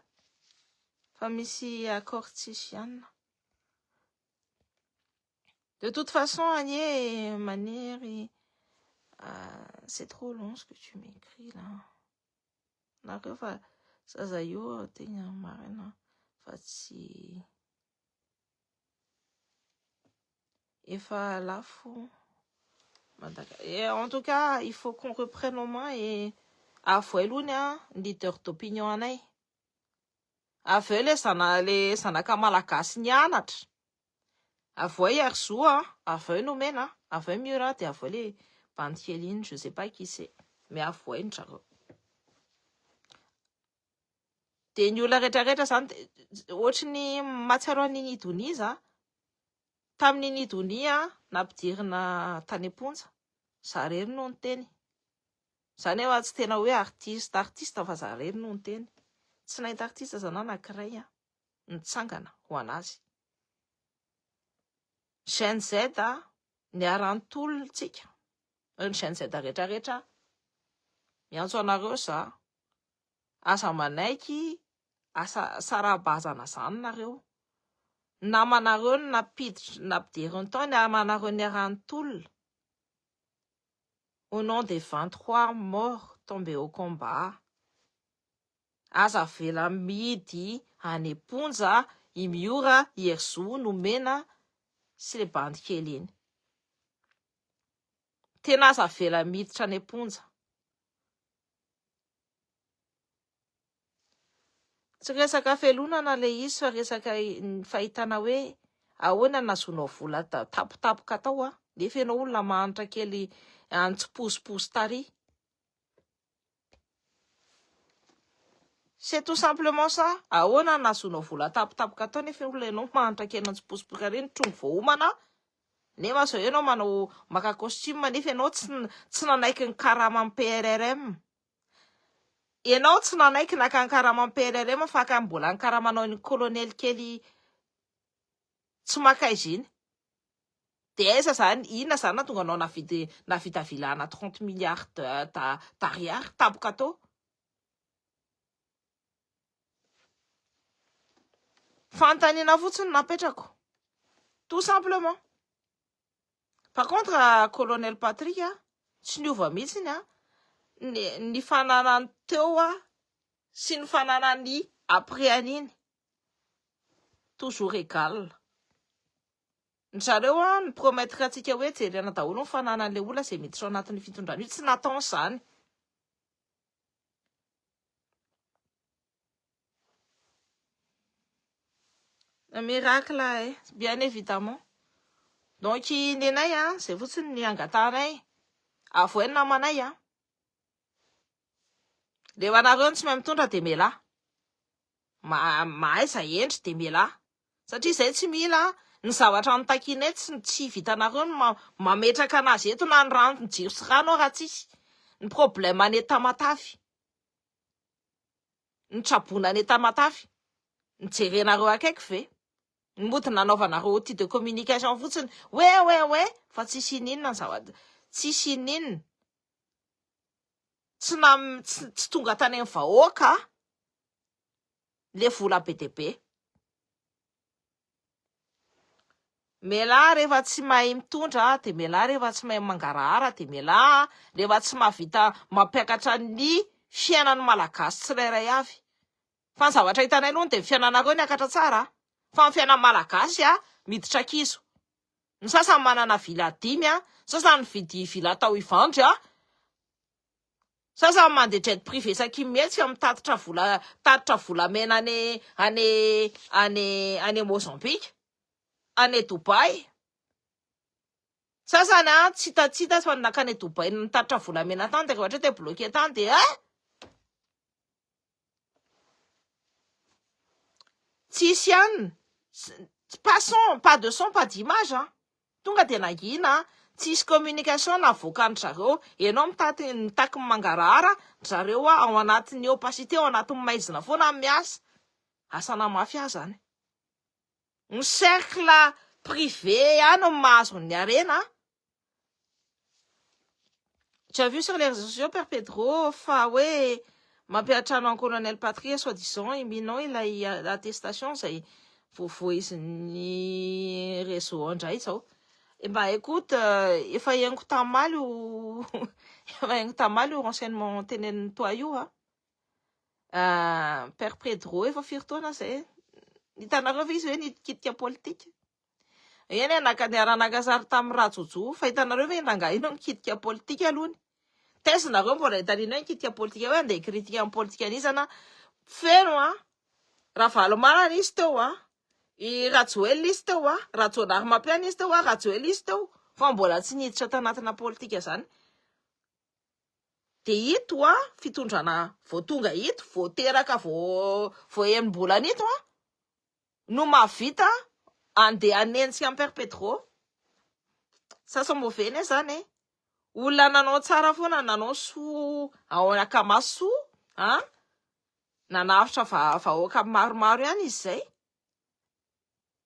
Fa misy accord tsisy. De toute façon, Agnès Maniry, c'est trop long ce que tu m'écris là. Nareo fa zaza io tegna marina fa tsy efa lafo. Et en tout cas, il faut qu'on reprenne en main et avoelony leader d'opinion anay. Aveo le zanaka malagasy nianatra. Aveo Erzo, aveo nomena, aveo Miura, de aveo le Bandikeline, je sais pas qui c'est, mais aveo ny zareo. De ny olona rehetrarehetra zany ohatry ny matsiaro an'iny Idonia tamin'ny Idonia nampidirina tany Amponja zarery no niteny. Zany efa tsy tena hoe artiste fa zarery no niteny. Tsy nahita artiste zana anankiray nitsangana ho anazy. Gen Z niarantolontsika. Ny Gen Z rehetrarehetra miantso anareo za. Asa manaiky, asa sarabazana zany nareo. Namanareo napidiriny tao namanareo niarantolona. Au nom des 23 morts tombés au combat. Aza vela midy any Amponja, i Miora, i Erzo, nomena sy le Bandikeline. Tena aza vela miditra any Amponja. Tsy resaka felonana le izy fa resaka fahitana hoe ahoana nazonao vola tapotapoka tao nefa ianao olona manitra kely antsiposiposy tary. C'est tout simplement ça. Ahoana nazonao vola tapotapoka tao nefa olona ianao manitra kely antsiposiposy tary ny trongo voahomana. Nefa zao ianao manao maka costume nefa ianao tsy nanaiky ny karama amin'ny PRRM. Ianao tsy nanaiky naka ny karama amin'ny PRRM fa ka mbola ny karamanao ny colonel kely tsy makaizy iny. De aiza zany, inona zany natonga anao navita vilana 30 milliards d'ariary tapoka tao. Fantaniana fotsiny napetrako. Tout simplement. Par contre, colonel Patrick, tsy niova mihitsiny ny fananany teo sy ny fananany après aniny. Toujours égal. Ny zareo ny promettre atsika hoe jerena daholo ny fananan'le olona izay miditra ao anatin'ny fitondrana io, tsy natao zany. Un miracle, bien évidemment. Donc nenay c'est fotsiny ny angatanay. Avoeny namanay rehefa nareo tsy mahay mitondra de mela. Maaiza endry de mela. Satria izay tsy mila ny zavatra nitakinay tsy vitanareo no mametraka anazy eto na ny rano ny jiro sy rano raha tsisy. Ny problème any Tamatavy. Ny trabona any Tamatavy. Ny jerenareo akaiky ve. Ny mody nanaovanareo outil de communication fotsiny. Ouais, fa tsisy ninona ny zavatra. Tsisy ninona. Tsy tonga tany amin'ny vahoaka le vola BDB. Mela rehefa tsy mahay mitondra de mela rehefa tsy mahay mangarahara de mela rehefa tsy mahavita mampiakatra ny fiainan'ny malagasy tsirairay avy. Fa ny zavatra hitanay aloha de fiainanareo niakatra tsara. Fa ny fiainan'ny malagasy miditra kizo. Ny sasany manana vila 5, sasany vidy vila tao ivandry sasany mandeha jet privé sakimetsika mitatitra volamena any Mozambique. Any Dubai. Sasany tsita fa nakany Dubai nitatitra volamena tany de ohatra te bloqué tany de tsisy ihany pas son, pas de son, pas d'image hein. Tonga de nangina tsisy communication na voakan'ny zareo ianao mitaky mangarahara zareo ao anatin'ny opacité ao anatin'ny maizina foana miasa asana mafia zany ny cercle privé ihany mahazo ny arena. Tu as vu sur les réseaux sociaux Père Pedro fa hoe mampiatrano en colonel Patria soi-disant iminao ilay attestation zay voavoizin'ny réseau andray zao. Eh ben écoute, efa iango tamaly efa iango tamaly renseignement teneniny toa io Père Pedro efa firy taona zay hitanareo ve izy hoe nikitika politika eny nakaniaranakazary tamin'ny Rajojo fa hitanareo ve nanga ino nikitika politika alohany tesinareo mbola hitanina hoe nikitika politika hoe andeha kritika amin'ny politika an'izana feno Ravalomanana izy teo I Rajoelina izy teo Rajonary Mapiana izy teo Rajoelina izy teo fa mbola tsy niditra tanatina politika zany. De ito fitondrana voatonga ito voateraka voaenim-bolana ito no mahavita andeha anentsika amin'ny Père Pedro. Sasa moveny zany olona nanao tsara foana nanao soa ao akamaso nanavitra vahoaka maromaro ihany izy zay.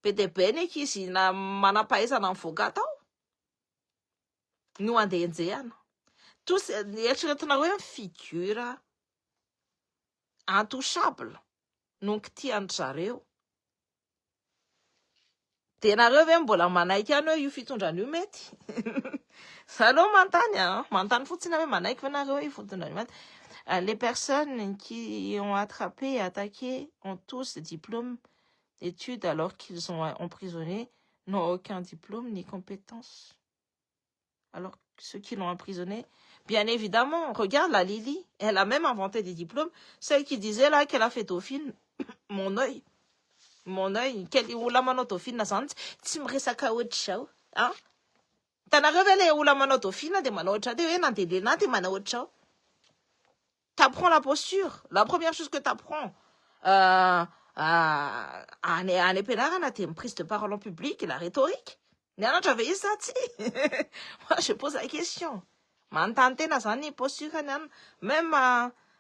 Be de be ny ankizy manampahaizana mivoaka tao no andehanjehana. Tous eritreretinareo hoe figure intouchable no kitiany zareo. De nareo ve mbola manaiky ihany hoe io fitondrana io mety? Zaleo mantany fotsiny hoe manaiky ve nareo io fitondrana io mety? Les personnes qui ont attrapé et attaqué ont tous des diplômes d'études alors qu'ils sont emprisonnés n'ont aucun diplôme ni compétence. Alors ceux qui l'ont emprisonné, bien évidemment, regarde la Lily, elle a même inventé des diplômes. Celle qui disait là qu'elle a fait Dauphine, mon œil, quel oula manao Dauphine zany tsy miresaka ohatr'izao tanareo ve le oula manao Dauphine de manao ohatr'izao de hoe nandeha de manao ohatr'izao. T'apprends la posture. La première chose que t'apprends any ampianarana de prise de parole en public et la rhétorique. Nianatra ve izy ty? Moi je pose la question. Manontany tena zany posture niana. Même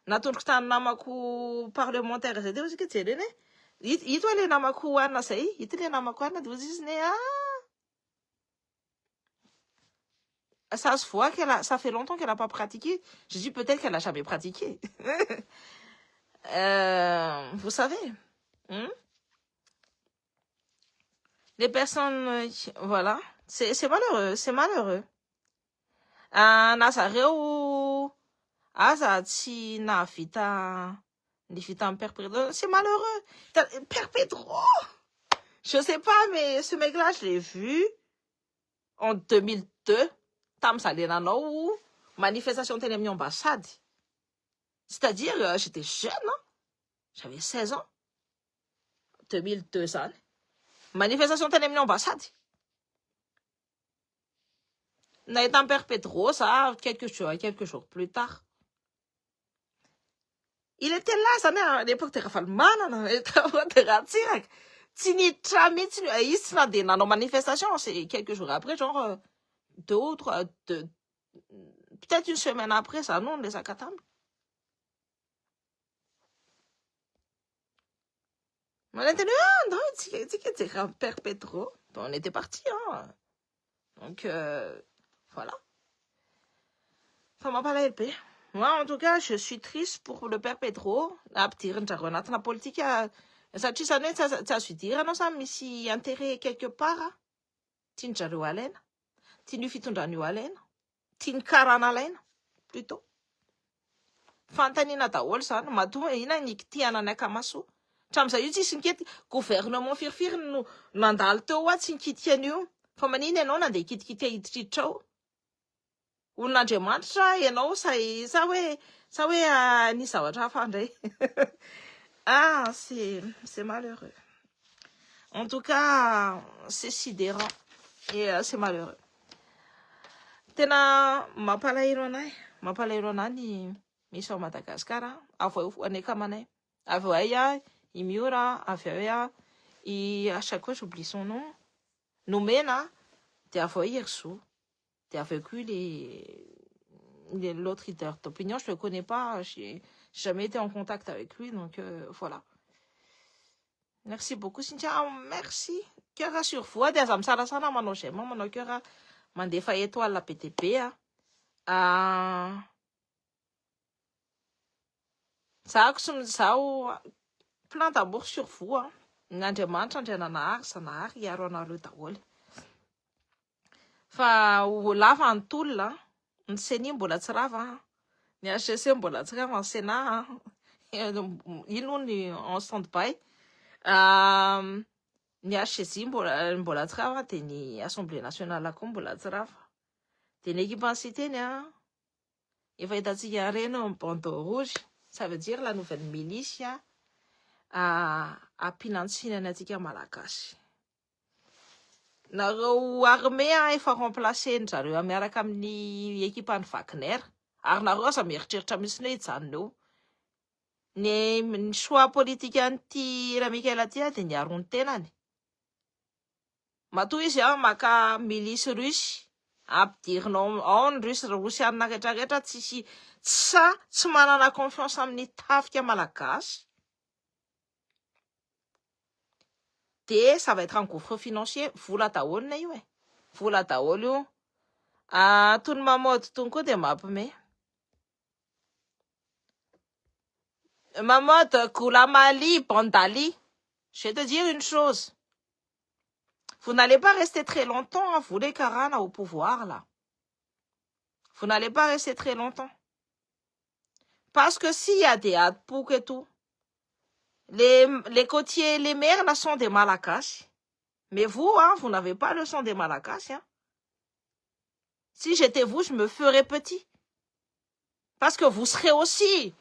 natondroko tany namako parlementaire zay de ozy ke jereny ito le namako hoanina zay ito le namako hoanina de ozy izy ne ça se voit ça fait longtemps qu'elle n'a pas pratiqué. Je dis peut-être qu'elle n'a jamais pratiqué. Vous savez les personnes, voilà, c'est malheureux, c'est malheureux. Nazareo, aza tsy navita ny vita amin'ny Père Pedro, c'est malheureux. Père Pedro, je sais pas, mais ce mec-là, je l'ai vu en 2002, tam salenanao manifestation teny amin'ny ambassade. C'est-à-dire, j'étais jeune, j'avais 16 ans, 2002 zany. Manifestation teny amin'ny ambassade. Nahita Père Pedro, ça, quelques jours plus tard. Il était là, ça à l'époque de Rafalmanana, de Ratsirak. Tinitra mitsy, izy tsy nandeha nanao manifestation, c'est quelques jours après, genre, peut-être une semaine après, ça, non, les akatamb. On était là, non, c'est Père Pedro. On était partis, Donc, voilà. Ça m'a pas la LP. Moi, en tout cas, je suis triste pour le Père Pedro. La petite renate la politique. Ça, tu sais, ça suit dire, non, ça, mais si intérêt quelque part, Tinjaro Allen, Tinufitundanu Allen, Tinkaran Allen, plutôt. Fantanina Tawol, ça, Matou, et il a Niktiana Nakamasu. Chamsa, you see, gouvernement firfir, nous, Nandalto, what's in Kitianu, from an in and on, and they kit Olon'Andriamanitra ianao sa hoe nisy zavatra hafa ndray. C'est malheureux. En tout cas, c'est sidérant et c'est malheureux. Tena mampalahelo anahy ny misy ao Madagasikara avy eo anay kamanay avy eo Miura, avy eo à chaque fois j'oublie son nom. Nomena, de avy eo Irso, de avy eo koa l'autre leader d'opinion, je le connais pas, j'ai jamais été en contact avec lui, donc voilà. Merci beaucoup, Cynthia. Ah, merci. Cœur sur foi. Dia zamsara sana manao j'aime manao cœur mandefa étoile la PTP. Zaho plein d'amour sur vous. N'Andriamanitra Andriananahary Sanahary hiaro anareo daholo. Fa ho lava ny tolona, ny CENI mbola tsy rava, ny HCC mbola tsy rava, ny Sénat ino ny en stand-by. Ny HCJ mbola tsy rava, dia ny Assemblée nationale koa mbola tsy rava. Dia ny équipe en cité efa hitantsika reny en bandeau rouge, ça veut dire la nouvelle milice ampinantsinany atsika malagasy. Nareo armée efa remplacé zareo miaraka amin'ny équipe ny Wagner, ary nareo aza mieritreritra mihitsy hoe hijanona eo. Ny choix politique an'ity Ramikaela ty dia niaro ny tenany. Matoa izy maka milice russe, ampidirinao ao ny Rosianina rehetrarehetra tsy manana confiance amin'ny tafika malagasy. De ça va être un gouffre financier, vola daholo na io vola daholo io. Tony Mamody tony koa dia mampime. Mamody Goulamali Bandali, je vais te dire une chose. Vous n'allez pas rester très longtemps, vous les Karana au pouvoir là. Vous n'allez pas rester très longtemps. Parce que s'il y a des adpouk et tout, les côtiers, les maires là sont des Malakas. Mais vous, vous n'avez pas le sang des Malakas. Si j'étais vous, je me ferais petit. Parce que vous serez aussi.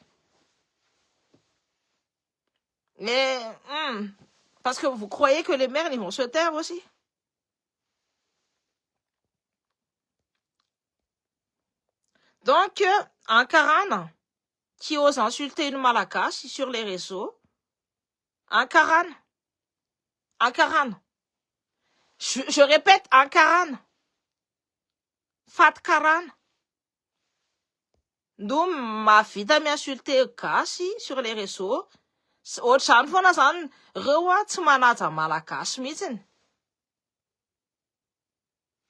Mais, parce que vous croyez que les maires, ils vont se taire aussi. Donc, un Karan qui ose insulter une Malakas sur les réseaux, un Karan. Je répète, un Karan. Fat Karan. Nous, ma fille t'a insulté Kasi sur les réseaux. Ohatrany foana zany reo tsy manaja malagasy mihitsiny.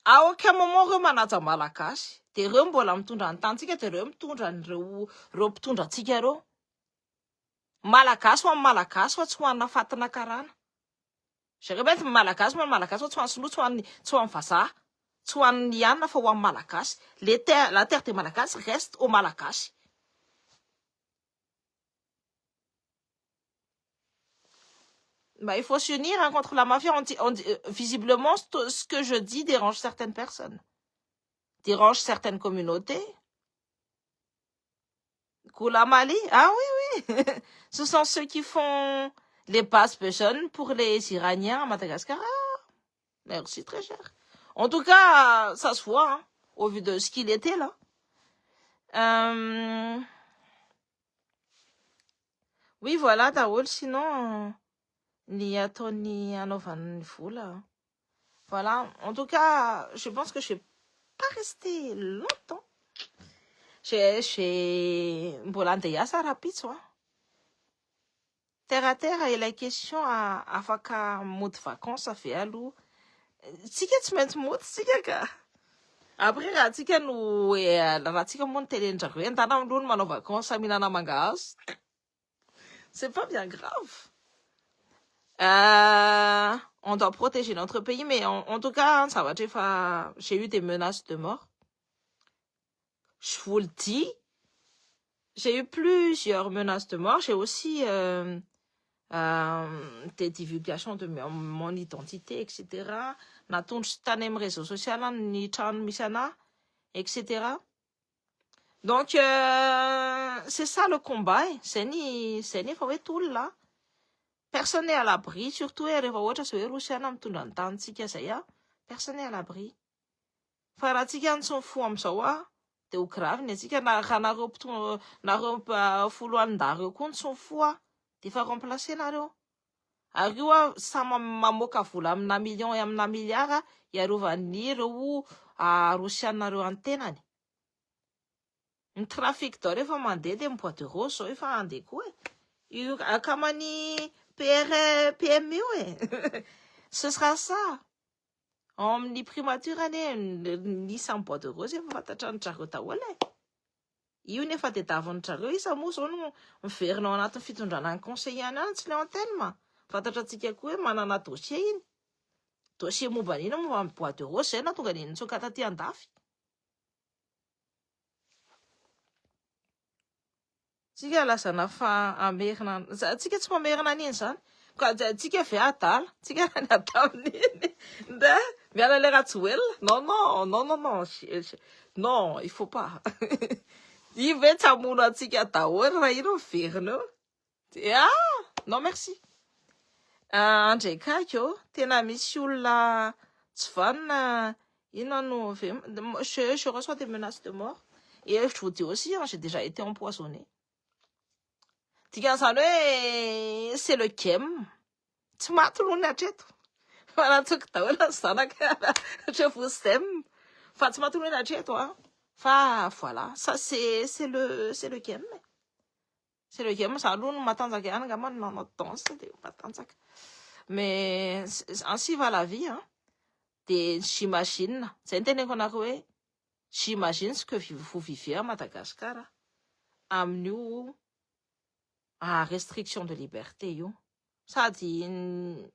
À aucun moment reo manaja malagasy. De reo mbola mitondra ny tantsika, de reo mitondra reo mpitondra antsika reo. Malagasy ho amin'ny malagasy fa tsy ho anna fatina karana. Je répète, malagasy ho amin'ny malagasy fa tsy ho an'ny sinoa, tsy ho amin'ny vazaha, tsy ho an'ny anna fa ho amin'ny malagasy. La terre des malagasy reste au malagasy. Il faut s'unir contre la mafia. Visiblement, ce que je dis dérange certaines personnes. Dérange certaines communautés. Goulamali, oui. Ce sont ceux qui font les passes jeunes pour les Iraniens à Madagascar. Merci, très cher. En tout cas, ça se voit, au vu de ce qu'il était là. Oui, voilà, Daoul, sinon... Ni Tony Anovan Foula. Voilà. En tout cas, je pense que je ne vais pas rester longtemps. Chez Bolandeya, ça rapide, soit. Terre à terre, et la question à Faka mot de vacances, ça fait alou. Tika tu mets mot, tika. Après, ratika nous, ratika monter les gens. T'as un vacances, à Minana Mangas. C'est pas bien grave. On doit protéger notre pays, mais en tout cas, ça va. J'ai eu des menaces de mort. Je vous le dis. J'ai eu plusieurs menaces de mort. J'ai aussi des divulgations de mon identité, etc. Naton tanem réseau social, ni chan misana, etc. Donc, c'est ça le combat. C'est ni faut tout là. Personne n'est à l'abri, surtout personne n'est à l'abri. Faratika s'en fout am sawa, de grave, n'etika na fuluan d'arre compte s'en fout, dia efa remplacer nareo. Ary io samy mamoaka vola amina million amina miliara iarovany ireo rosianareo antenany. Ny trafic dao rehefa mandeha dia miboîte de rose zao efa andeha koa io akamany PMU ce sera ça. Amin'ny primature nisy amin'ny boîte de rose efa fantatra ny zareo daholo io nefa tediavin'ny zareo isa moa zao no miverina ao anatin'ny fitondrana ny conseiller any tsy clientèle ma. Fantatra antsika koa hoe manana dossier iny. Dossier momba n'ino momba amin'ny boîte de rose zay na tonga dia nitsoka taty andafy. Tsika lazana fa amerina, tsika tsy mamerina an'iny zany. Ka tsika ve adala, tsika ny ataon'iny. Nda miala le Ratswell. Non, il faut pas. I ve tsy hamono antsika daholo raha ino miverina eo. Non merci. Andray kako tena misy olona tsy vanina ino no je reçois des menaces de mort. Et je vous dis aussi, j'ai déjà été empoisonné. Dikan'izany hoe c'est le kem. Tsy maty aloha ny hatreto. Manatsoky daholo ny zanaka. Je vous aime. Fa tsy maty aloha ny hatreto fa voilà, ça c'est le kem. C'est le kem, ça aloha no matanjaka ihany ngamba no nanao danse dia matanjaka. Mais ainsi va la vie dia j'imagine, zay ny teneniko anareo hoe j'imagine ce que vous vivez à Madagascar amin'io restriction de liberté io. Sady ny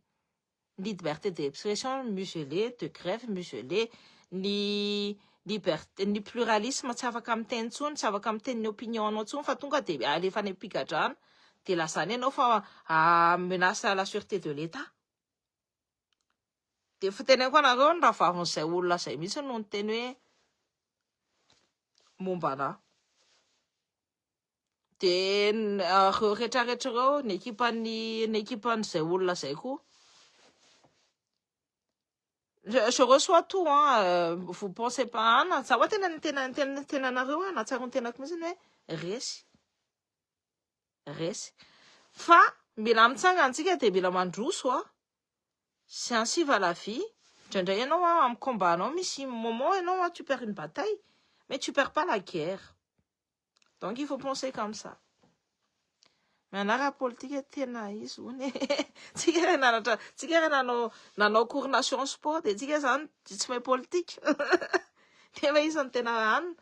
liberté d'expression muselé, de grève muselé, ny liberté, ny pluralisme tsy afaka miteny intsony, tsy afaka miteny ny opinion anao intsony fa tonga dia alefa any am-pigadrana dia lasa any ianao fa menace à la sûreté de l'État. Dia fiteneniko anareo ny ravavin'izay olona zay mihitsy no niteny hoe momba anahy. Dia reo rehetrarehetra reo ny ekipan'izay olona zay koa. Je reçois tout vous pensez pas ça va tena nareo na tsara ny tenako mihitsy hoe resy fa mila mitsanga antsika dia mila mandroso c'est ainsi va la vie. Indraindray ianao amin'ny combat anao misy moment ianao tu perds une bataille mais tu perds pas la guerre. Donc il faut penser comme ça. Mais anara politique tena izy hony. Tsika nanao cours nation sport dia tsika zany tsy mahay politique. Nefa izy ny tena any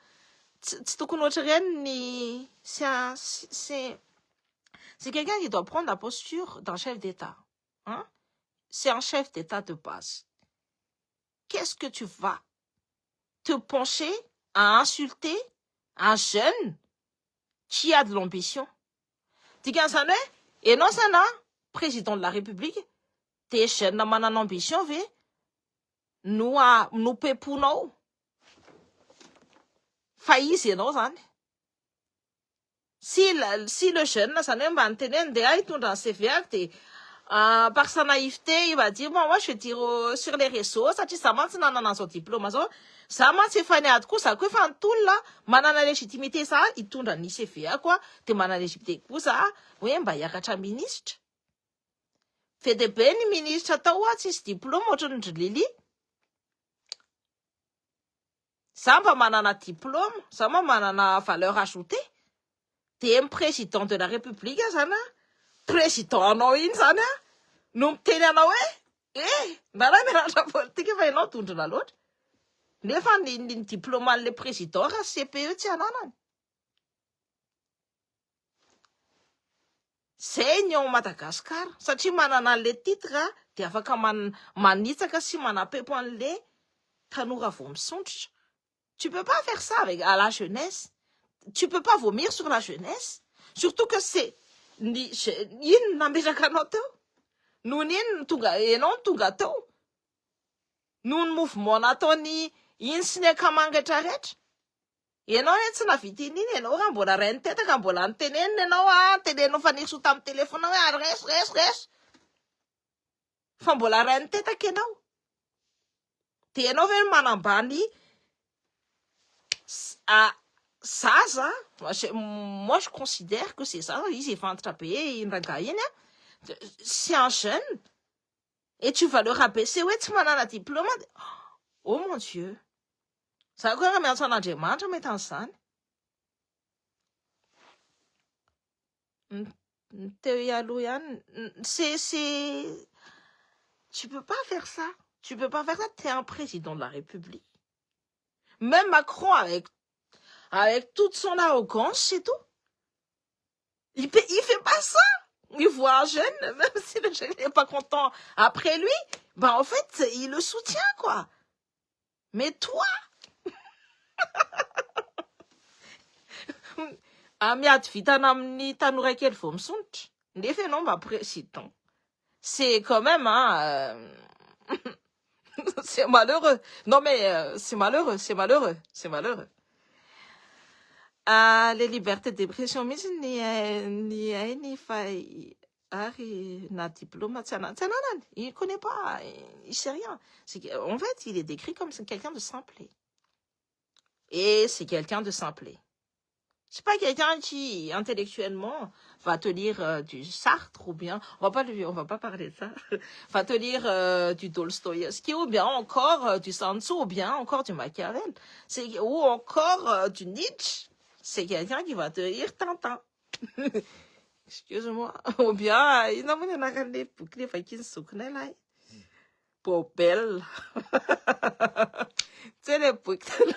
tsy tokony ohatr'ireny c'est quelqu'un qui doit prendre la posture d'un chef d'État. C'est un chef d'État de base. Qu'est-ce que tu vas te pencher à insulter un jeune qui a de l'ambition? Dikan'izany hoe enao sana président de la République dia jeune manana ambition ve no peponao fa izy ianao zany. Si le jeune zany hoe mba niteneny dia hitondra ny CV-ako dia par sa naïveté il va dire moi je vais dire sur les réseaux satria za mantsy nanana an'izao diplôme zao, za mantsy efa niady koa za koa efa nitolona manana légitimité za hitondra ny CV-ako dia manana légitimité koa za hoe mba hiakatra ministre. Fe dia be ny ministre atao tsisy diplôme ohatran'ny Ndrilili. Za mba manana diplôme, za mba manana valeur ajoutée dia président de la République zany président anao iny zany no miteny anao hoe mbana mianatra politique fa ianao tondrona loatra. Nefa ny diplôme an'le président raha CPE tsy ananany. Zay ny ao Madagascar satria manana an'le titre dia afaka manitsaka sy manapepo an'le tanora vao misondrotra. Tu peux pas faire ça à la jeunesse. Tu peux pas vomir sur la jeunesse. Surtout que c'est ino nametraka anao teo. Noho ino ianao tonga teo. Noho ny mouvement nataony iny sy ny akamanga rehetra. Ianao tsy navita iny ianao raha mbola ray nitetaka mbola nitenenina ianao tenenao fa niso tamin'ny telefona hoe res. Fa mbola ray nitetaka ianao. Dia ianao ve manambany Ça, moi, je considère que c'est ça. Il s'est fait attraper, c'est un jeune. Et tu vas le rabaisser. Ouais, tu m'as un diplôme. Oh mon Dieu. Ça quoi, mais on a déjà mais t'en sens. C'est, tu peux pas faire ça. Tu peux pas faire ça. T'es un président de la République. Même Macron avec toute son arrogance, c'est tout. Il fait pas ça. Il voit un jeune, même si le jeune n'est pas content après lui, ben en fait, il le soutient, quoi. Mais toi, amiat vitana amin'ny tanora kely vao misonitra, nefa ianao mba président. C'est quand même, hein, c'est malheureux. Non mais c'est malheureux, c'est malheureux, c'est malheureux. Les libertés d'expression misy ny ainy fa ary na diplôme tsy ananany, il connaît pas, il sait rien. En fait, il est décrit comme quelqu'un de simplé. Et c'est quelqu'un de simplé. C'est pas quelqu'un qui intellectuellement va te lire du Sartre ou bien on va pas parler de ça. Va te lire du Dostoïevski ou bien encore du Sanso ou bien encore du Machiavel. Ou encore du Nietzsche. C'est quelqu'un qui va te lire Tintin. Excuse-moi. Ou bien il n'a pas les boucles qui sont là. Popel. C'est les boucles.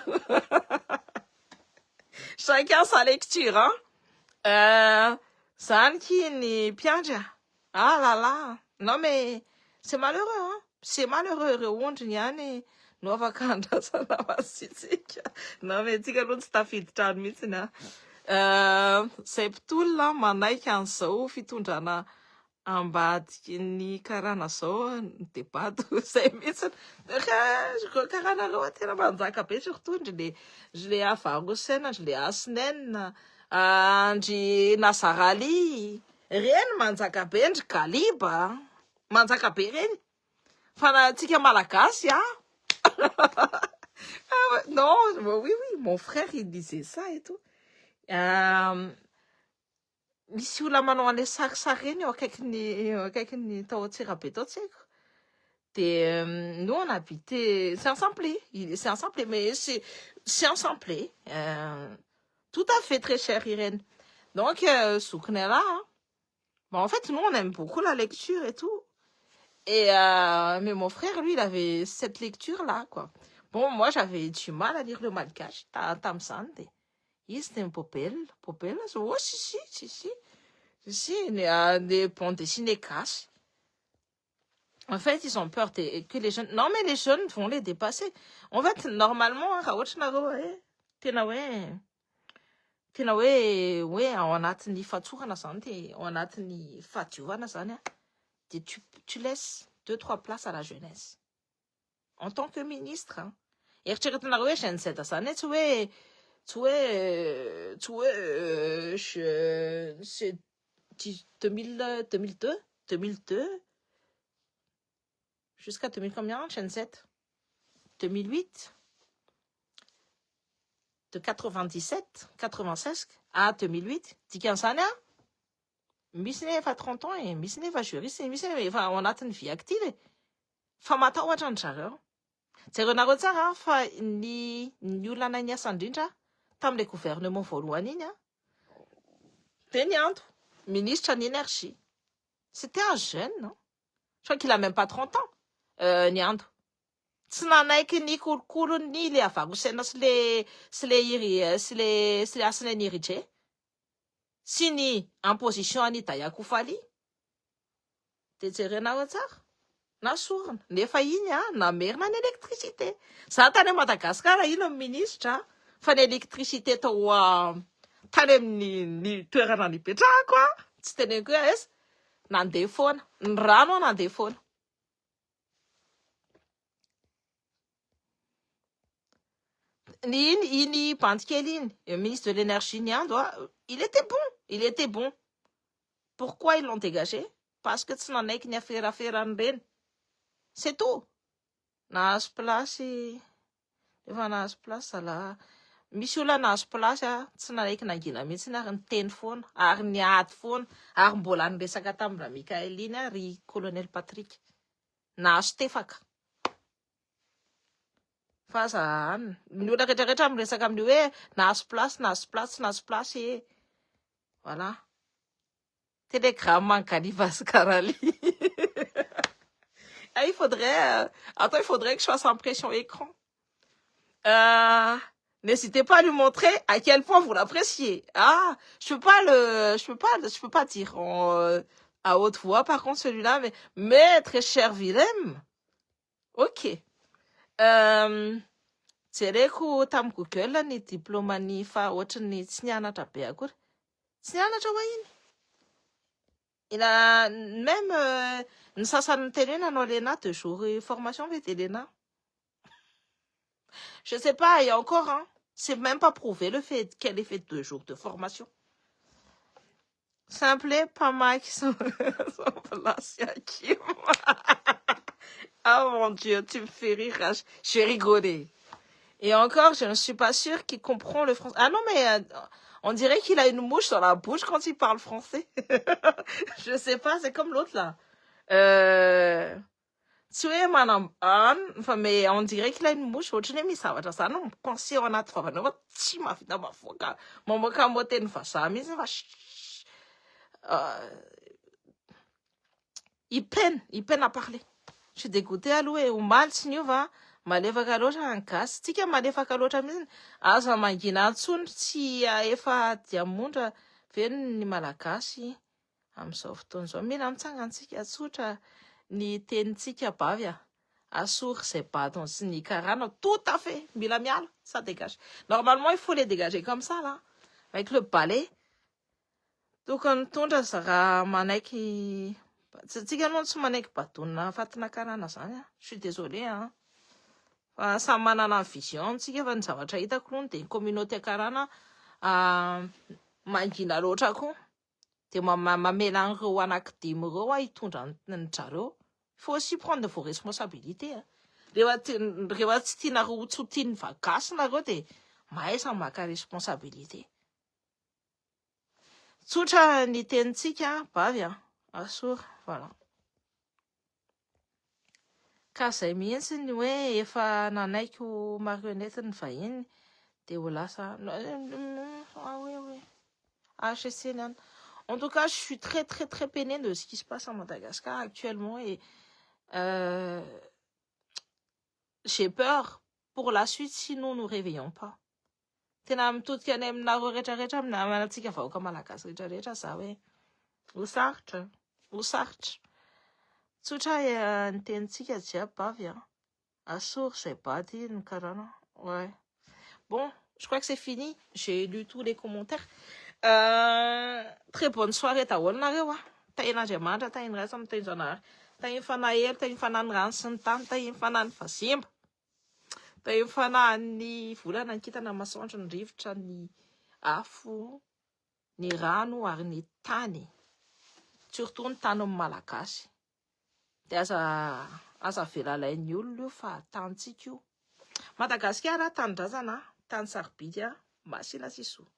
Chacun sa lecture, hein. Sankini Piaja. Ah là là. Non mais c'est malheureux, hein. C'est malheureux. Non mais tu as l'autre staff it chan mitsina. Septolona manaiky an'izao fitondrana ambadiky ny karana zao ny debato zay mihitsy karanareo tena manjaka be surtout je l'ai avarosaina, je l'ai asinaine, ndry Nazarali reny manjaka be, ndry Galiba manjaka be reny fa natsika malagasy non, oui, mon frère il disait ça et tout. Misy olona manao an'ilay sarisary reny eo akaiky ny tao Antsirabe tao tseko. Nous on habitait, c'est un simplet, mais c'est un simplet, tout à fait très cher Irène. Donc Soukenela, bon, en fait nous on aime beaucoup la lecture et tout. Et mais mon frère lui il avait cette lecture là quoi. Bon moi j'avais du mal à lire le malgache, Tamsande. C'était un popel, oh si, des ponts dessinés cash. En fait, ils ont peur que les jeunes... Non, mais les jeunes vont les dépasser. En fait, normalement, en anatin'ny fatsorana zany, en anatin'ny fadiovana zany, tu laisses 2-3 places à la jeunesse. En tant que ministre, hein. Eritreretina hoe jeune Z zany tsy hoe c'est 2002 jusqu'à 2000 combien, chaîne 7 2008 de 97 96 à 2008 Dikensana misy nefa 30 ans et misy nefa juriste misy nefa ao anatin'ny vie active fa matahotra ny zareo jereo tsara fa ny olona niasa indrindra tam'ilay gouvernement voalohany iny de Niando, ministre de l'énergie. C'était un jeune, non? Je crois qu'il a même pas 30 ans. Niando. Tsy nanaiky ny kolokolony le avarosaina sy le asiny Eritrea. Sy ny imposition any Daya Koufali. De jerenao tsara. Nasorana. Nefa iny namerina ny électricité. Za tany Madagasikara ino ny ministre fa ny électricité tao tany amin'ny toerana nipetrahako tsy teneniko hoe aiza nandeha foana. Ny rano nandeha foana. Iny Bandikely iny, le ministre de l'énergie Niando, il était bon. Pourquoi ils l'ont dégagé? Parce que tsy nanaiky ny aferaferany reny. C'est tout. Nahazo place, efa nahazo place là. misy olona nahazo plasy tsy naraiky nangina mihitsy ary niteny foana ary niady foana ary mbola niresaka tamin'ny Mikaeline ry colonel Patrick nahazo tefaka fa zahany ny olona rehetrarehetra miresaka amin'ny hoe nahazo plasy voilà télégramme Mangalivas Karali. Ah, attends, il faudrait que je fasse impression écran. N'hésitez pas à lui montrer à quel point vous l'appréciez. Ah, je peux pas dire à haute voix, par contre, celui-là, mais très cher Willem. Ok. Jereko tam Google ny diplômany fa ohatrany tsy nianatra be akory. Tsy nianatra wahiny. Même ny sasany teny hoe nanao Lena 2 jours formation veut Lena. Je sais pas, et encore, hein, c'est même pas prouvé le fait qu'elle ait fait 2 jours de formation. Simple, pas mal qui sont Ah mon Dieu, tu me fais rire, je vais rigoler. Et encore, je ne suis pas sûre qu'il comprend le français. Ah non, mais on dirait qu'il a une mouche dans la bouche quand il parle français. Je sais pas, c'est comme l'autre là. Tsy hoe enfin mais on dirait qu'il a une mouche ohatrany hoe misy zavatra zany pensé ao anaty vavany fa tsy mavita mavoaka mamoaka mo teny vazaha mihitsy fa il peine à parler. Je suis dégoûtée aloha hoe omaly tsy niova malefaka loatra ny gasy tsika malefaka loatra mihitsy aza mangina antsony tsy efa diamondra veno ny malagasy amin'izao fotoana izao mila mitsangantsika tsotra ny tenitsika bavy assour ces bâtons sy ny karana tout à fait mila miala ça dégage normalement il faut les dégager comme ça là avec le balai tokony tondra raha manaiky tsika aloha tsy manaiky badonina fatina karana zany je suis désolée fa samy manana vision tsika fa ny zavatra hitako aloha dia communauté karana mangina loatra koa de mamela an'ireo anankidimy ireo hitondra ny zareo. Il faut aussi prendre vos responsabilités. Rehefa tsy tianareo tsy tiany vagasy nareo dia mahay maka responsabilité. Tsotra ny tenitsika bavy asora voilà. Ka zay mihitsy ny hoe efa nanaiko marionnette ny vahiny dia ho lasa je sais. En tout cas, je suis très très très peinée de ce qui se passe à Madagascar actuellement et j'ai peur pour la suite si nous nous réveillons pas. Tena mitodika any aminareo rehetrarehetra amantsika vahoaka malagasy rehetrarehetra za hoe ho sarotra tsotra ny tenitsika jiaby bavy assour ces bady ny karana. Ouais. Bon, je crois que c'est fini. J'ai lu tous les commentaires. Très bonne soirée daholo nareo tahin'Andriamanitra tahiny rasa miteny zanahary tahiny fanahelo tahiny fanahy ny rano sy ny tany tahiny fanahy ny fazimba tahiny fanahy ny volana ny kintana masoandro ny rivotra ny afo ny rano ary ny tany surtout ny tany amin'ny malagasy dia aza velalain'ny olona io fa tantsika io Madagasikara tany drazana tany sarobidy masina sy soa.